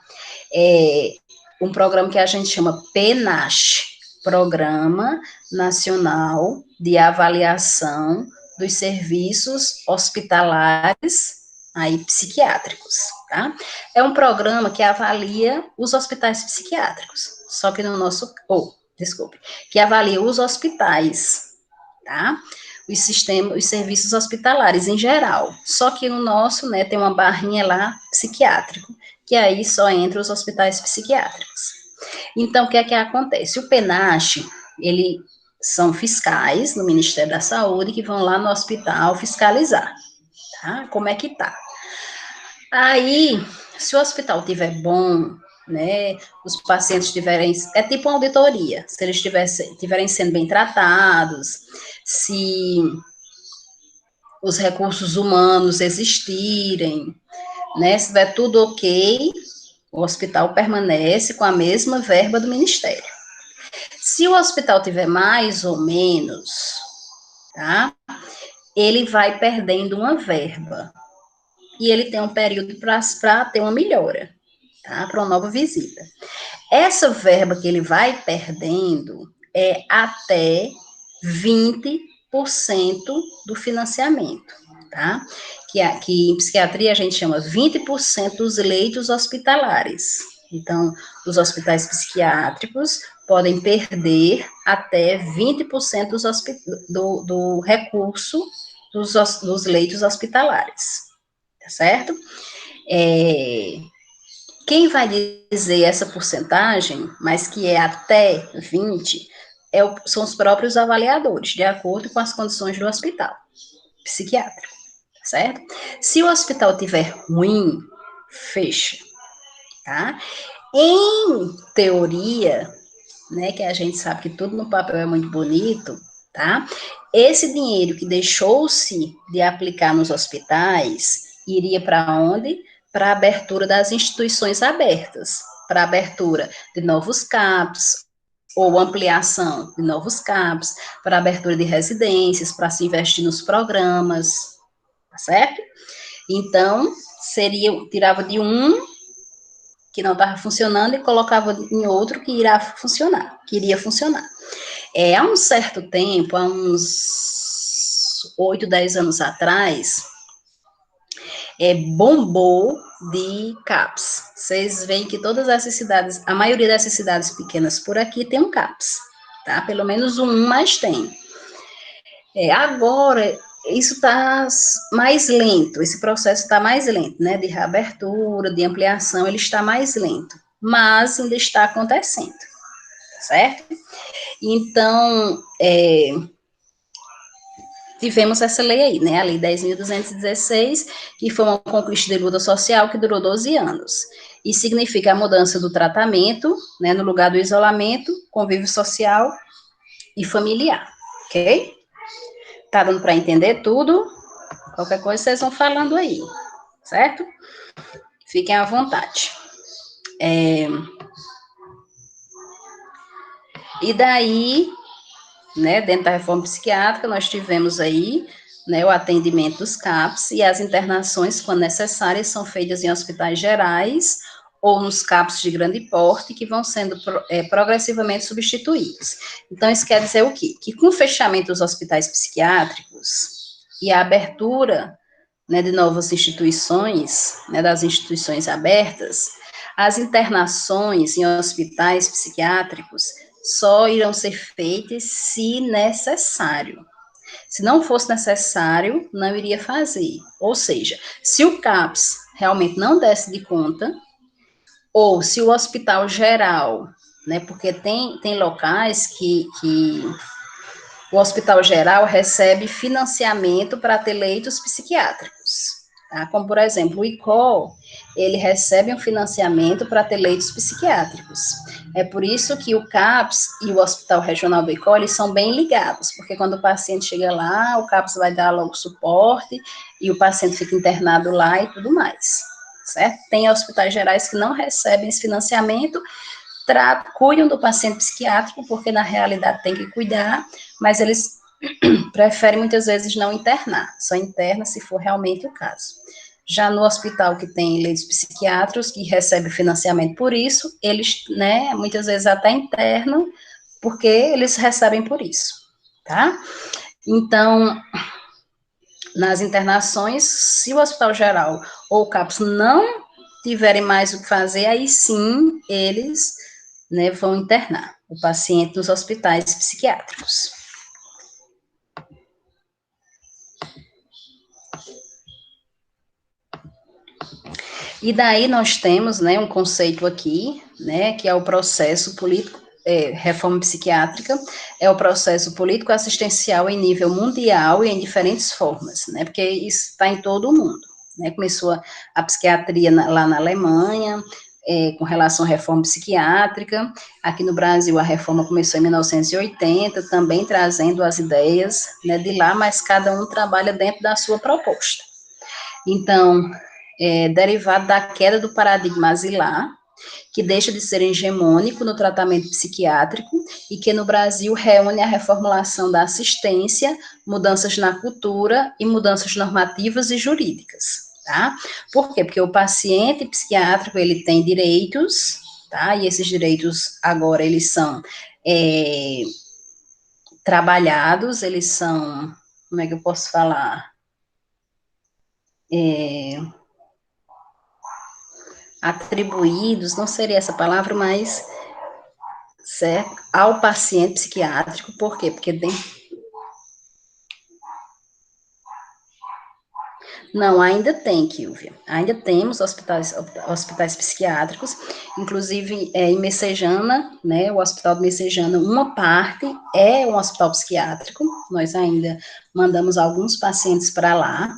um programa que a gente chama PNASH, Programa Nacional de Avaliação dos Serviços Hospitalares aí psiquiátricos, tá? É um programa que avalia os hospitais psiquiátricos, só que no nosso, desculpe, que avalia os hospitais, tá? Os serviços hospitalares em geral. Só que no nosso, né, tem uma barrinha lá psiquiátrico, que aí só entra os hospitais psiquiátricos. Então, o que é que acontece? O PENASH, ele são fiscais no Ministério da Saúde que vão lá no hospital fiscalizar, tá? Como é que tá? Aí, se o hospital tiver bom, né, os pacientes tiverem, é tipo uma auditoria, se eles tiverem sendo bem tratados, se os recursos humanos existirem, né, se tiver tudo ok, o hospital permanece com a mesma verba do Ministério. Se o hospital tiver mais ou menos, tá, ele vai perdendo uma verba, e ele tem um período para ter uma melhora, tá, para uma nova visita. Essa verba que ele vai perdendo é até 20% do financiamento, tá? Que em psiquiatria a gente chama 20% dos leitos hospitalares. Então, os hospitais psiquiátricos podem perder até 20% do recurso dos leitos hospitalares, tá certo? Quem vai dizer essa porcentagem, mas que é até 20, são os próprios avaliadores, de acordo com as condições do hospital psiquiátrico, certo? Se o hospital tiver ruim, fecha, tá? Em teoria, né, que a gente sabe que tudo no papel é muito bonito, tá? Esse dinheiro que deixou-se de aplicar nos hospitais iria para onde? Para a abertura das instituições abertas, para a abertura de novos CAPs, ou ampliação de novos CAPs, para abertura de residências, para se investir nos programas, tá certo? Então, tirava de um que não estava funcionando e colocava em outro que iria funcionar. Há um certo tempo, há uns 8, 10 anos atrás, bombou de CAPS. Vocês veem que todas essas cidades, a maioria dessas cidades pequenas por aqui tem um CAPS, tá? Pelo menos um, mas tem. Agora, isso está mais lento, esse processo está mais lento, né? De reabertura, de ampliação, ele está mais lento, mas ainda está acontecendo, certo? Então, tivemos essa lei aí, né, a Lei 10.216, que foi uma conquista de luta social que durou 12 anos, e significa a mudança do tratamento, né, no lugar do isolamento, convívio social e familiar, ok? Tá dando para entender tudo? Qualquer coisa vocês vão falando aí, certo? Fiquem à vontade. E daí, né, dentro da reforma psiquiátrica, nós tivemos aí, né, o atendimento dos CAPs e as internações, quando necessárias, são feitas em hospitais gerais ou nos CAPs de grande porte, que vão sendo progressivamente substituídos. Então, isso quer dizer o quê? Que com o fechamento dos hospitais psiquiátricos e a abertura, né, de novas instituições, né, das instituições abertas, as internações em hospitais psiquiátricos só irão ser feitas se necessário. Se não fosse necessário, não iria fazer. Ou seja, se o CAPS realmente não desse de conta, ou se o hospital geral, né, porque tem locais que o hospital geral recebe financiamento para ter leitos psiquiátricos, tá? Como, por exemplo, o ICOL, ele recebe um financiamento para ter leitos psiquiátricos. É por isso que o CAPS e o Hospital Regional do ICOL, eles são bem ligados, porque quando o paciente chega lá, o CAPS vai dar logo suporte, e o paciente fica internado lá e tudo mais, certo? Tem hospitais gerais que não recebem esse financiamento, cuidam do paciente psiquiátrico, porque na realidade tem que cuidar, mas eles preferem muitas vezes não internar, só interna se for realmente o caso. Já no hospital que tem leitos psiquiátricos, que recebe financiamento por isso, eles, né, muitas vezes até internam, porque eles recebem por isso, tá? Então, nas internações, se o hospital geral ou o CAPS não tiverem mais o que fazer, aí sim, eles, né, vão internar o paciente nos hospitais psiquiátricos. E daí nós temos, né, um conceito aqui, né, que é o processo político, reforma psiquiátrica, é o processo político assistencial em nível mundial e em diferentes formas, né, porque isso está em todo o mundo, né, começou a psiquiatria lá na Alemanha, com relação à reforma psiquiátrica, aqui no Brasil a reforma começou em 1980, também trazendo as ideias, né, de lá, mas cada um trabalha dentro da sua proposta. Então, derivado da queda do paradigma asilar, que deixa de ser hegemônico no tratamento psiquiátrico e que no Brasil reúne a reformulação da assistência, mudanças na cultura e mudanças normativas e jurídicas, tá? Por quê? Porque o paciente psiquiátrico, ele tem direitos, tá? E esses direitos agora, eles são trabalhados, eles são, como é que eu posso falar? Atribuídos, não seria essa palavra, mas certo, ao paciente psiquiátrico, por quê? Porque Não, ainda tem, Kilvia. Ainda temos hospitais psiquiátricos, inclusive em Messejana, né, o Hospital de Messejana, uma parte é um hospital psiquiátrico, nós ainda mandamos alguns pacientes para lá,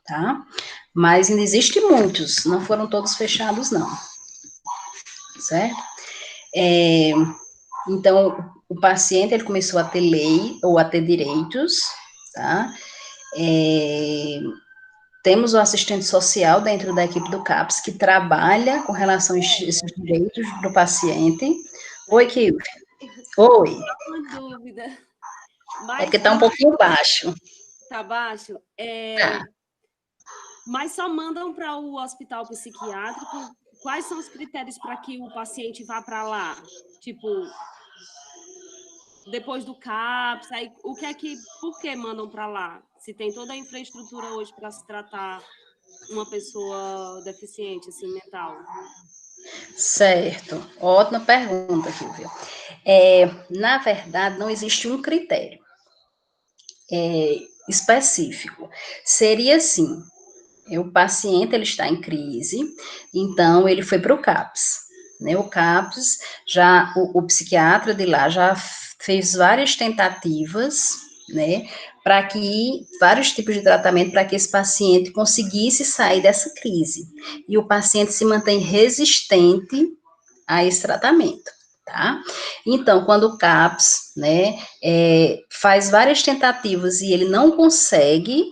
tá? Mas ainda existem muitos, não foram todos fechados, não, certo? Então, o paciente, ele começou a ter lei, ou a ter direitos, tá? Temos o assistente social dentro da equipe do CAPS, que trabalha com relação a esses direitos do paciente. Oi, Kio. Oi. Uma dúvida. É porque está um pouquinho baixo. Está baixo? Tá. Mas só mandam para o hospital psiquiátrico? Quais são os critérios para que o paciente vá para lá? Tipo, depois do CAPS, aí, por que mandam para lá? Se tem toda a infraestrutura hoje para se tratar uma pessoa deficiente, assim, mental. Certo. Ótima pergunta, Silvia. Na verdade, não existe um critério específico. Seria assim, o paciente ele está em crise, então ele foi para o CAPS. Né? O CAPS, o psiquiatra de lá já fez várias tentativas, né, para que, vários tipos de tratamento para que esse paciente conseguisse sair dessa crise. E o paciente se mantém resistente a esse tratamento, tá? Então, quando o CAPS, né, faz várias tentativas e ele não consegue,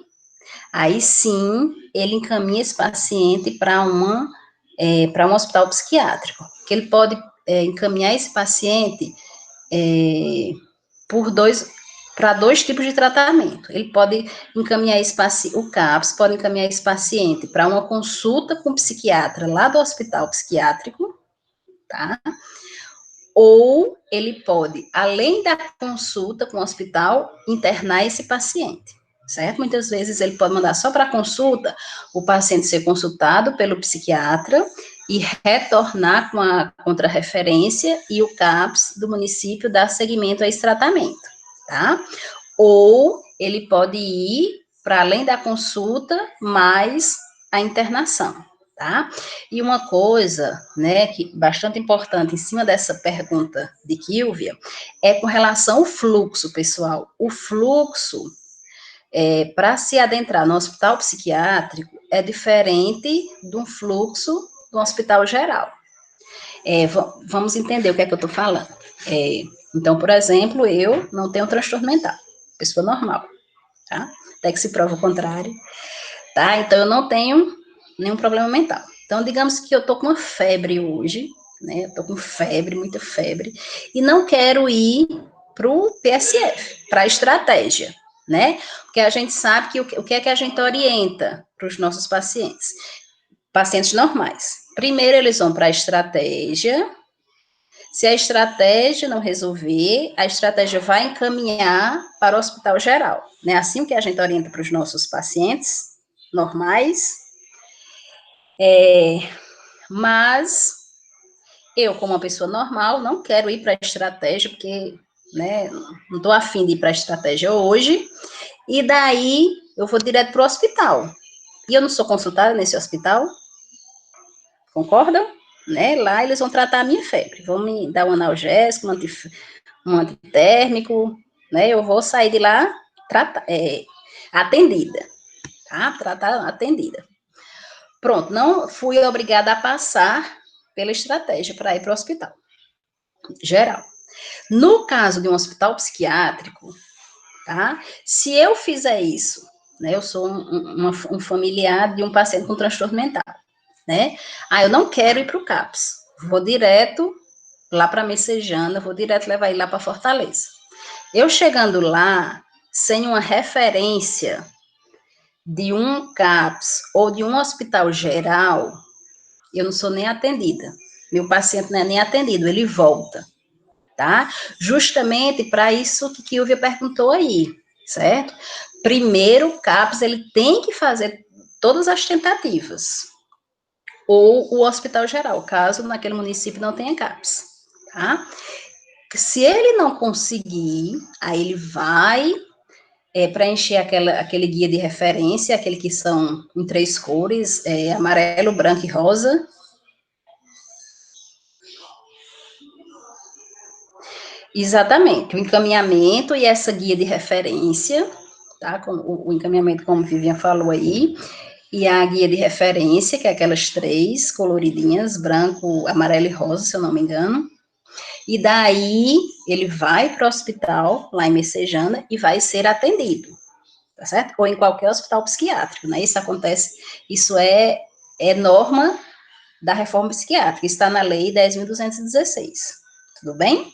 aí sim, ele encaminha esse paciente para um hospital psiquiátrico, que ele pode encaminhar esse paciente para dois tipos de tratamento. Ele pode encaminhar o CAPS pode encaminhar esse paciente para uma consulta com o psiquiatra lá do hospital psiquiátrico, tá? Ou ele pode, além da consulta com o hospital, internar esse paciente, certo? Muitas vezes ele pode mandar só para consulta, o paciente ser consultado pelo psiquiatra e retornar com a contrarreferência e o CAPS do município dar seguimento a esse tratamento, tá? Ou ele pode ir para além da consulta, mais a internação, tá? E uma coisa, né, que bastante importante em cima dessa pergunta de Kilvia, é com relação ao fluxo, pessoal. O fluxo, para se adentrar no hospital psiquiátrico, é diferente de um fluxo do hospital geral. Vamos entender o que é que eu estou falando. Então, por exemplo, eu não tenho transtorno mental, pessoa normal, tá? Até que se prova o contrário, tá? Então, eu não tenho nenhum problema mental. Então, digamos que eu tô com uma febre hoje, né? Eu tô com febre, muita febre, e não quero ir pro PSF, para estratégia, né? Porque a gente sabe que o que é que a gente orienta para os nossos pacientes? Pacientes normais. Primeiro, eles vão para a estratégia. Se a estratégia não resolver, a estratégia vai encaminhar para o hospital geral, né? Assim que a gente orienta para os nossos pacientes normais. Mas eu, como uma pessoa normal, não quero ir para a estratégia, porque, né, não estou afim de ir para a estratégia hoje, e daí eu vou direto para o hospital. E eu não sou consultada nesse hospital, concordam? Né? Lá eles vão tratar a minha febre, vão me dar um analgésico, um antitérmico, né? Eu vou sair de lá atendida, tá? Tratar atendida. Pronto, não fui obrigada a passar pela estratégia para ir para o hospital geral. No caso de um hospital psiquiátrico, tá? Se eu fizer isso, né? Eu sou um familiar de um paciente com transtorno mental, né? Eu não quero ir para o CAPS, vou direto lá para Messejana, vou direto levar ele lá para Fortaleza. Eu chegando lá, sem uma referência de um CAPS ou de um hospital geral, eu não sou nem atendida. Meu paciente não é nem atendido, ele volta, tá? Justamente para isso que Kilvia perguntou aí, certo? Primeiro, o CAPS, ele tem que fazer todas as tentativas, ou o hospital geral, caso naquele município não tenha CAPS, tá? Se ele não conseguir, aí ele vai preencher aquele guia de referência, aquele que são em 3 cores, amarelo, branco e rosa. Exatamente, o encaminhamento e essa guia de referência, tá? O encaminhamento, como Vivian falou aí, e a guia de referência, que é aquelas 3 coloridinhas, branco, amarelo e rosa, se eu não me engano. E daí, ele vai para o hospital, lá em Messejana, e vai ser atendido, tá certo? Ou em qualquer hospital psiquiátrico, né? Isso é norma da reforma psiquiátrica, está na lei 10.216, tudo bem?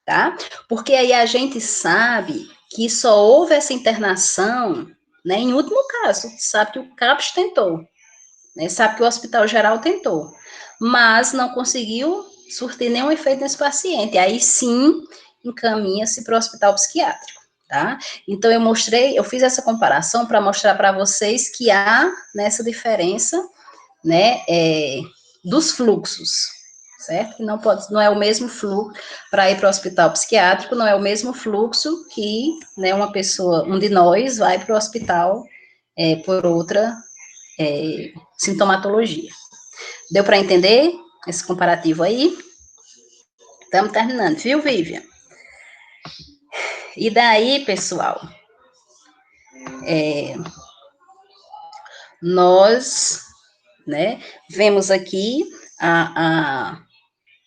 Tá? Porque aí a gente sabe que só houve essa internação, né, em último caso, sabe que o CAPS tentou, né, sabe que o Hospital Geral tentou, mas não conseguiu surtir nenhum efeito nesse paciente, aí sim encaminha-se para o hospital psiquiátrico, tá? Então eu fiz essa comparação para mostrar para vocês que há nessa diferença, né, dos fluxos, certo? Que não é o mesmo fluxo para ir para o hospital psiquiátrico, não é o mesmo fluxo que, né, um de nós vai para o hospital por outra sintomatologia. Deu para entender esse comparativo aí? Estamos terminando, viu, Vivian? E daí, pessoal, nós, né, vemos aqui a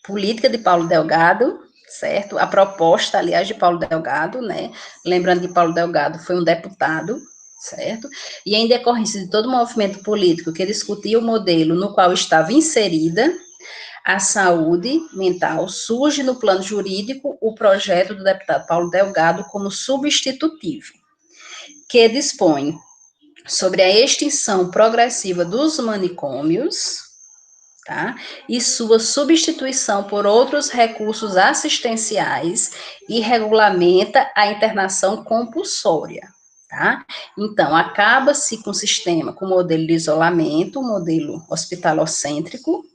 política de Paulo Delgado, certo? A proposta, aliás, de Paulo Delgado, né? Lembrando que Paulo Delgado foi um deputado, certo? E em decorrência de todo o movimento político que discutia o modelo no qual estava inserida a saúde mental, surge no plano jurídico o projeto do deputado Paulo Delgado como substitutivo, que dispõe sobre a extinção progressiva dos manicômios, tá? E sua substituição por outros recursos assistenciais e regulamenta a internação compulsória, tá? Então, acaba-se com o sistema, com o modelo de isolamento, o modelo hospitalocêntrico,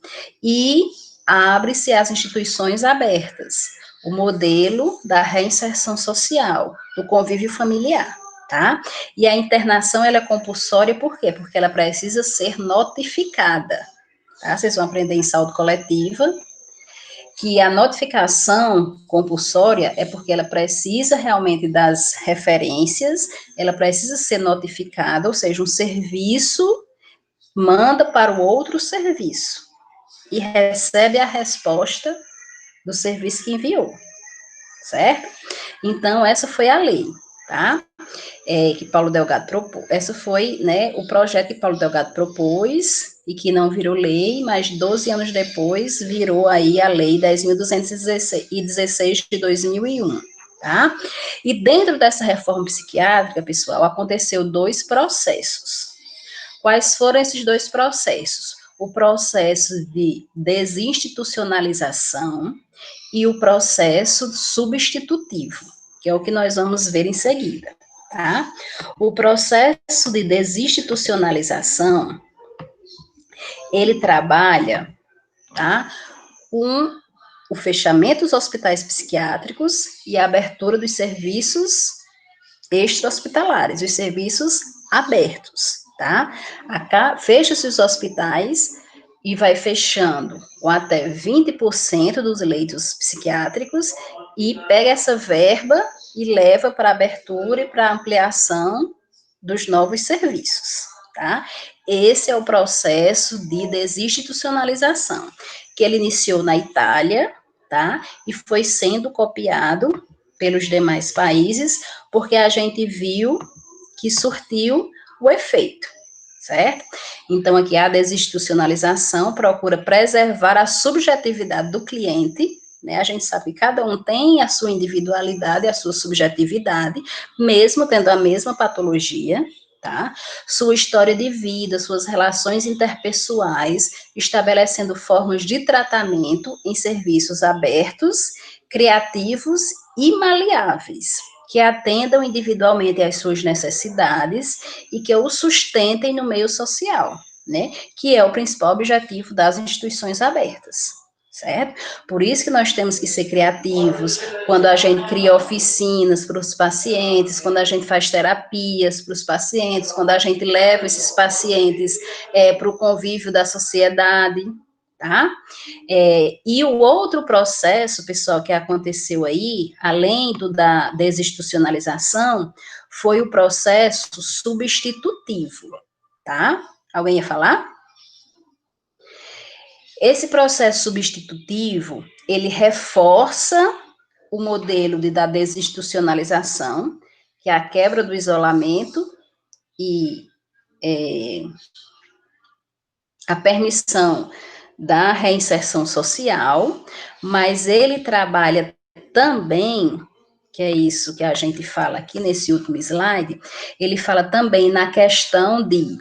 e abre-se as instituições abertas, o modelo da reinserção social, do convívio familiar, tá? E a internação, ela é compulsória por quê? Porque ela precisa ser notificada, tá? Vocês vão aprender em saúde coletiva que a notificação compulsória é porque ela precisa realmente das referências, ela precisa ser notificada, ou seja, um serviço manda para o outro serviço e recebe a resposta do serviço que enviou, certo? Então, essa foi a lei, tá? Que Paulo Delgado propôs. Essa foi, né, o projeto que Paulo Delgado propôs e que não virou lei, mas 12 anos depois virou aí a lei 10.216 de 2001, tá? E dentro dessa reforma psiquiátrica, pessoal, aconteceu 2 processos. Quais foram esses 2 processos? O processo de desinstitucionalização e o processo substitutivo, que é o que nós vamos ver em seguida, tá? O processo de desinstitucionalização, ele trabalha, tá, com o fechamento dos hospitais psiquiátricos e a abertura dos serviços extra-hospitalares, os serviços abertos, tá? Fecha-se os hospitais e vai fechando com até 20% dos leitos psiquiátricos e pega essa verba e leva para abertura e para ampliação dos novos serviços, tá? Esse é o processo de desinstitucionalização, que ele iniciou na Itália, tá? E foi sendo copiado pelos demais países, porque a gente viu que surtiu o efeito, certo? Então, aqui a desinstitucionalização procura preservar a subjetividade do cliente, né? A gente sabe que cada um tem a sua individualidade, a sua subjetividade, mesmo tendo a mesma patologia, tá? Sua história de vida, suas relações interpessoais, estabelecendo formas de tratamento em serviços abertos, criativos e maleáveis, que atendam individualmente às suas necessidades e que o sustentem no meio social, né? Que é o principal objetivo das instituições abertas, certo? Por isso que nós temos que ser criativos, quando a gente cria oficinas para os pacientes, quando a gente faz terapias para os pacientes, quando a gente leva esses pacientes para o convívio da sociedade, tá? E o outro processo, pessoal, que aconteceu aí, além da desinstitucionalização, foi o processo substitutivo, tá? Alguém ia falar? Esse processo substitutivo, ele reforça o modelo da desinstitucionalização, que é a quebra do isolamento e a permissão da reinserção social, mas ele trabalha também, que é isso que a gente fala aqui nesse último slide, ele fala também na questão de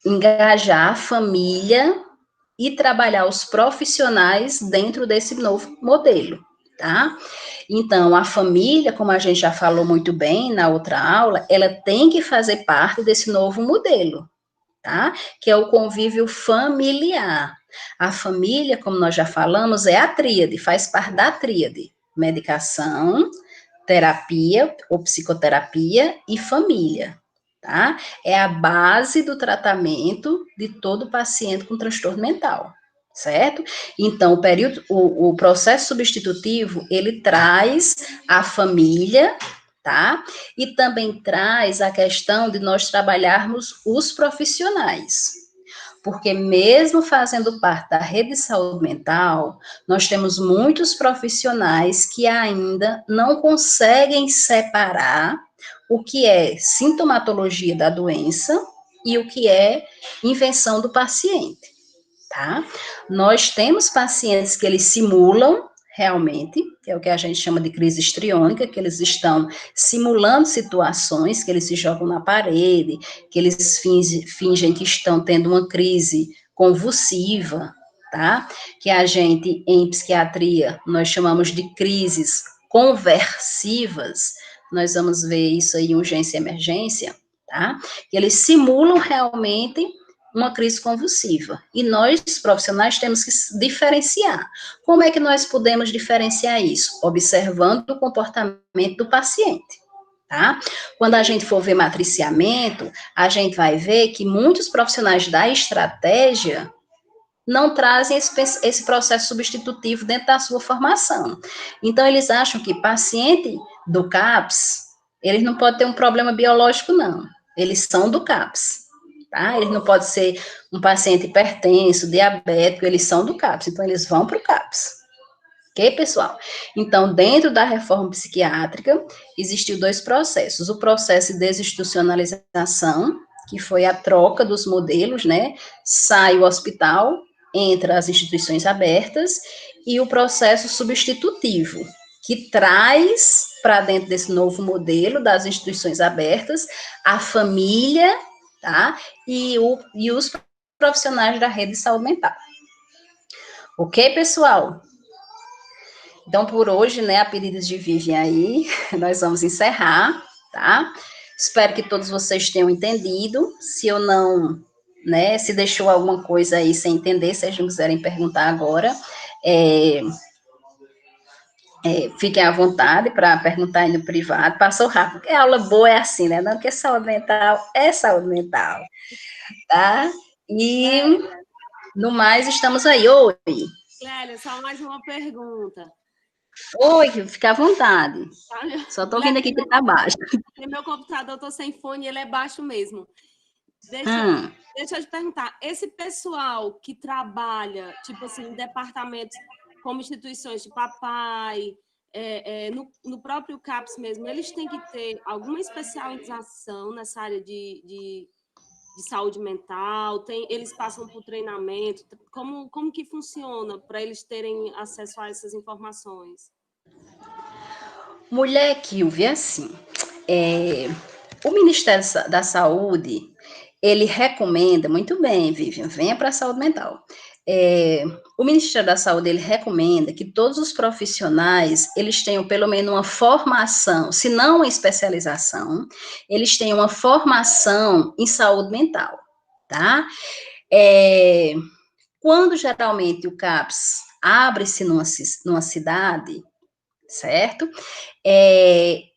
engajar a família e trabalhar os profissionais dentro desse novo modelo, tá? Então, a família, como a gente já falou muito bem na outra aula, ela tem que fazer parte desse novo modelo, tá? Que é o convívio familiar. A família, como nós já falamos, é a tríade, faz parte da tríade: medicação, terapia ou psicoterapia e família, tá? É a base do tratamento de todo paciente com transtorno mental, certo? Então, o processo substitutivo, ele traz a família, tá? E também traz a questão de nós trabalharmos os profissionais. Porque mesmo fazendo parte da rede de saúde mental, nós temos muitos profissionais que ainda não conseguem separar o que é sintomatologia da doença e o que é invenção do paciente, tá? Nós temos pacientes que eles simulam realmente, que é o que a gente chama de crise histriônica, que eles estão simulando situações, que eles se jogam na parede, que eles fingem que estão tendo uma crise convulsiva, tá? Que a gente, em psiquiatria, nós chamamos de crises conversivas, nós vamos ver isso aí em urgência e emergência, tá? Que eles simulam realmente uma crise convulsiva. E nós, profissionais, temos que diferenciar. Como é que nós podemos diferenciar isso? Observando o comportamento do paciente, tá? Quando a gente for ver matriciamento, a gente vai ver que muitos profissionais da estratégia não trazem esse processo substitutivo dentro da sua formação. Então, eles acham que paciente do CAPS, eles não podem ter um problema biológico, não. Eles são do CAPS. Tá? Eles não podem ser um paciente hipertenso, diabético, eles são do CAPS, então eles vão para o CAPS. Ok, pessoal? Então, dentro da reforma psiquiátrica, existiu dois processos. O processo de desinstitucionalização, que foi a troca dos modelos, né? Sai o hospital, entra as instituições abertas, e o processo substitutivo, que traz para dentro desse novo modelo das instituições abertas a família, tá? E os profissionais da rede de saúde mental. Ok, pessoal? Então, por hoje, né, a pedidos de Vivian aí, nós vamos encerrar, tá? Espero que todos vocês tenham entendido. Se eu não, né, se deixou alguma coisa aí sem entender, se vocês não quiserem perguntar agora, fiquem à vontade para perguntar aí no privado. Passou rápido, porque a aula boa é assim, né? Não que saúde mental é saúde mental, tá? E, no mais, estamos aí. Oi. Clélia, só mais uma pergunta. Oi, fica à vontade. Só estou ouvindo aqui que está baixo. Meu computador, estou sem fone, ele é baixo mesmo. Deixa eu te perguntar, esse pessoal que trabalha, tipo assim, em departamentos como instituições de papai, no próprio CAPS mesmo, eles têm que ter alguma especialização nessa área de saúde mental? Eles passam por treinamento? Como que funciona para eles terem acesso a essas informações? Mulher Kilvia, assim, o Ministério da Saúde, ele recomenda, muito bem, Vivian, venha para a saúde mental. O Ministério da Saúde, ele recomenda que todos os profissionais, eles tenham pelo menos uma formação, se não uma especialização, eles tenham uma formação em saúde mental, tá? Quando geralmente o CAPS abre-se numa cidade, certo?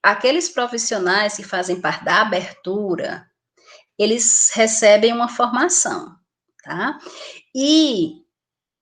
Aqueles profissionais que fazem parte da abertura, eles recebem uma formação, tá? E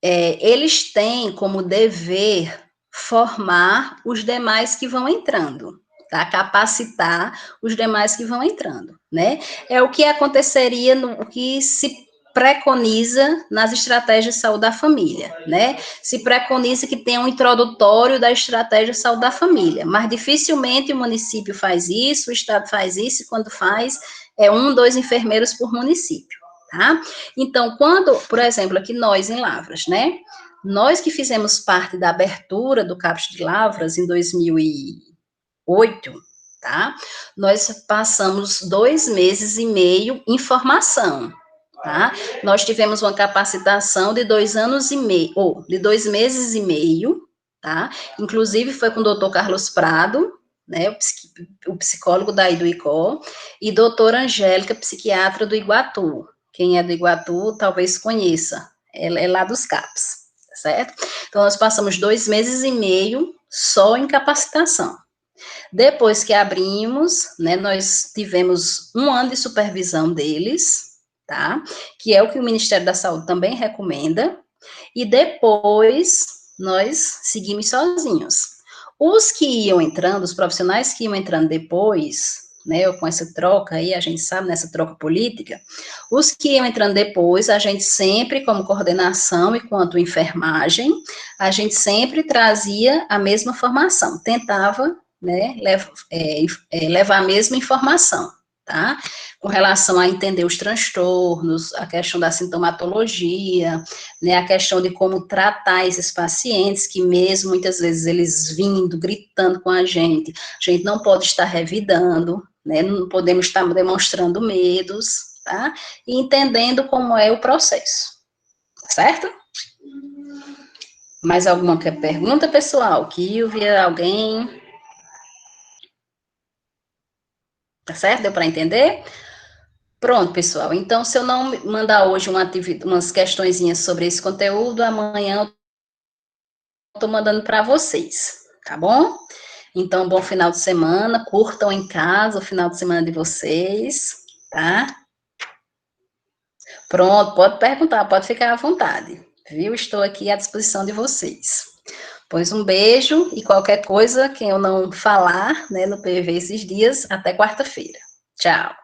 eles têm como dever formar os demais que vão entrando, tá? Capacitar os demais que vão entrando, né? É o que aconteceria, o que se preconiza nas estratégias de saúde da família, né? Se preconiza que tenha um introdutório da estratégia de saúde da família, mas dificilmente o município faz isso, o estado faz isso, e quando faz, 1, 2 enfermeiros por município, tá? Então, quando, por exemplo, aqui nós em Lavras, né? Nós que fizemos parte da abertura do CAPS de Lavras em 2008, tá? Nós passamos 2 meses e meio em formação, tá? Nós tivemos uma capacitação de 2 anos e meio, ou de 2 meses e meio, tá? Inclusive foi com o doutor Carlos Prado, né, o psicólogo daí do ICO, e doutora Angélica, psiquiatra do Iguatu. Quem é do Iguatu talvez conheça, ela é lá dos CAPS, certo? Então, nós passamos 2 meses e meio só em capacitação. Depois que abrimos, né, nós tivemos 1 ano de supervisão deles, tá? Que é o que o Ministério da Saúde também recomenda, e depois nós seguimos sozinhos. Os que iam entrando, os profissionais que iam entrando depois, né, com essa troca aí, a gente sabe, nessa troca política, os que iam entrando depois, a gente sempre, como coordenação e quanto enfermagem, a gente sempre trazia a mesma formação, tentava, né, levar a mesma informação, tá? Com relação a entender os transtornos, a questão da sintomatologia, né, a questão de como tratar esses pacientes, que mesmo muitas vezes eles vindo, gritando com a gente não pode estar revidando, né, não podemos estar demonstrando medos, tá? E entendendo como é o processo, certo? Mais alguma pergunta, pessoal? Kilvia, alguém? Tá certo? Deu para entender? Pronto, pessoal. Então, se eu não mandar hoje umas questõezinhas sobre esse conteúdo, amanhã eu estou mandando para vocês, tá bom? Então, bom final de semana, curtam em casa o final de semana de vocês, tá? Pronto, pode perguntar, pode ficar à vontade, viu? Estou aqui à disposição de vocês. Pois um beijo e qualquer coisa que eu não falar, né, no PV esses dias, até quarta-feira. Tchau.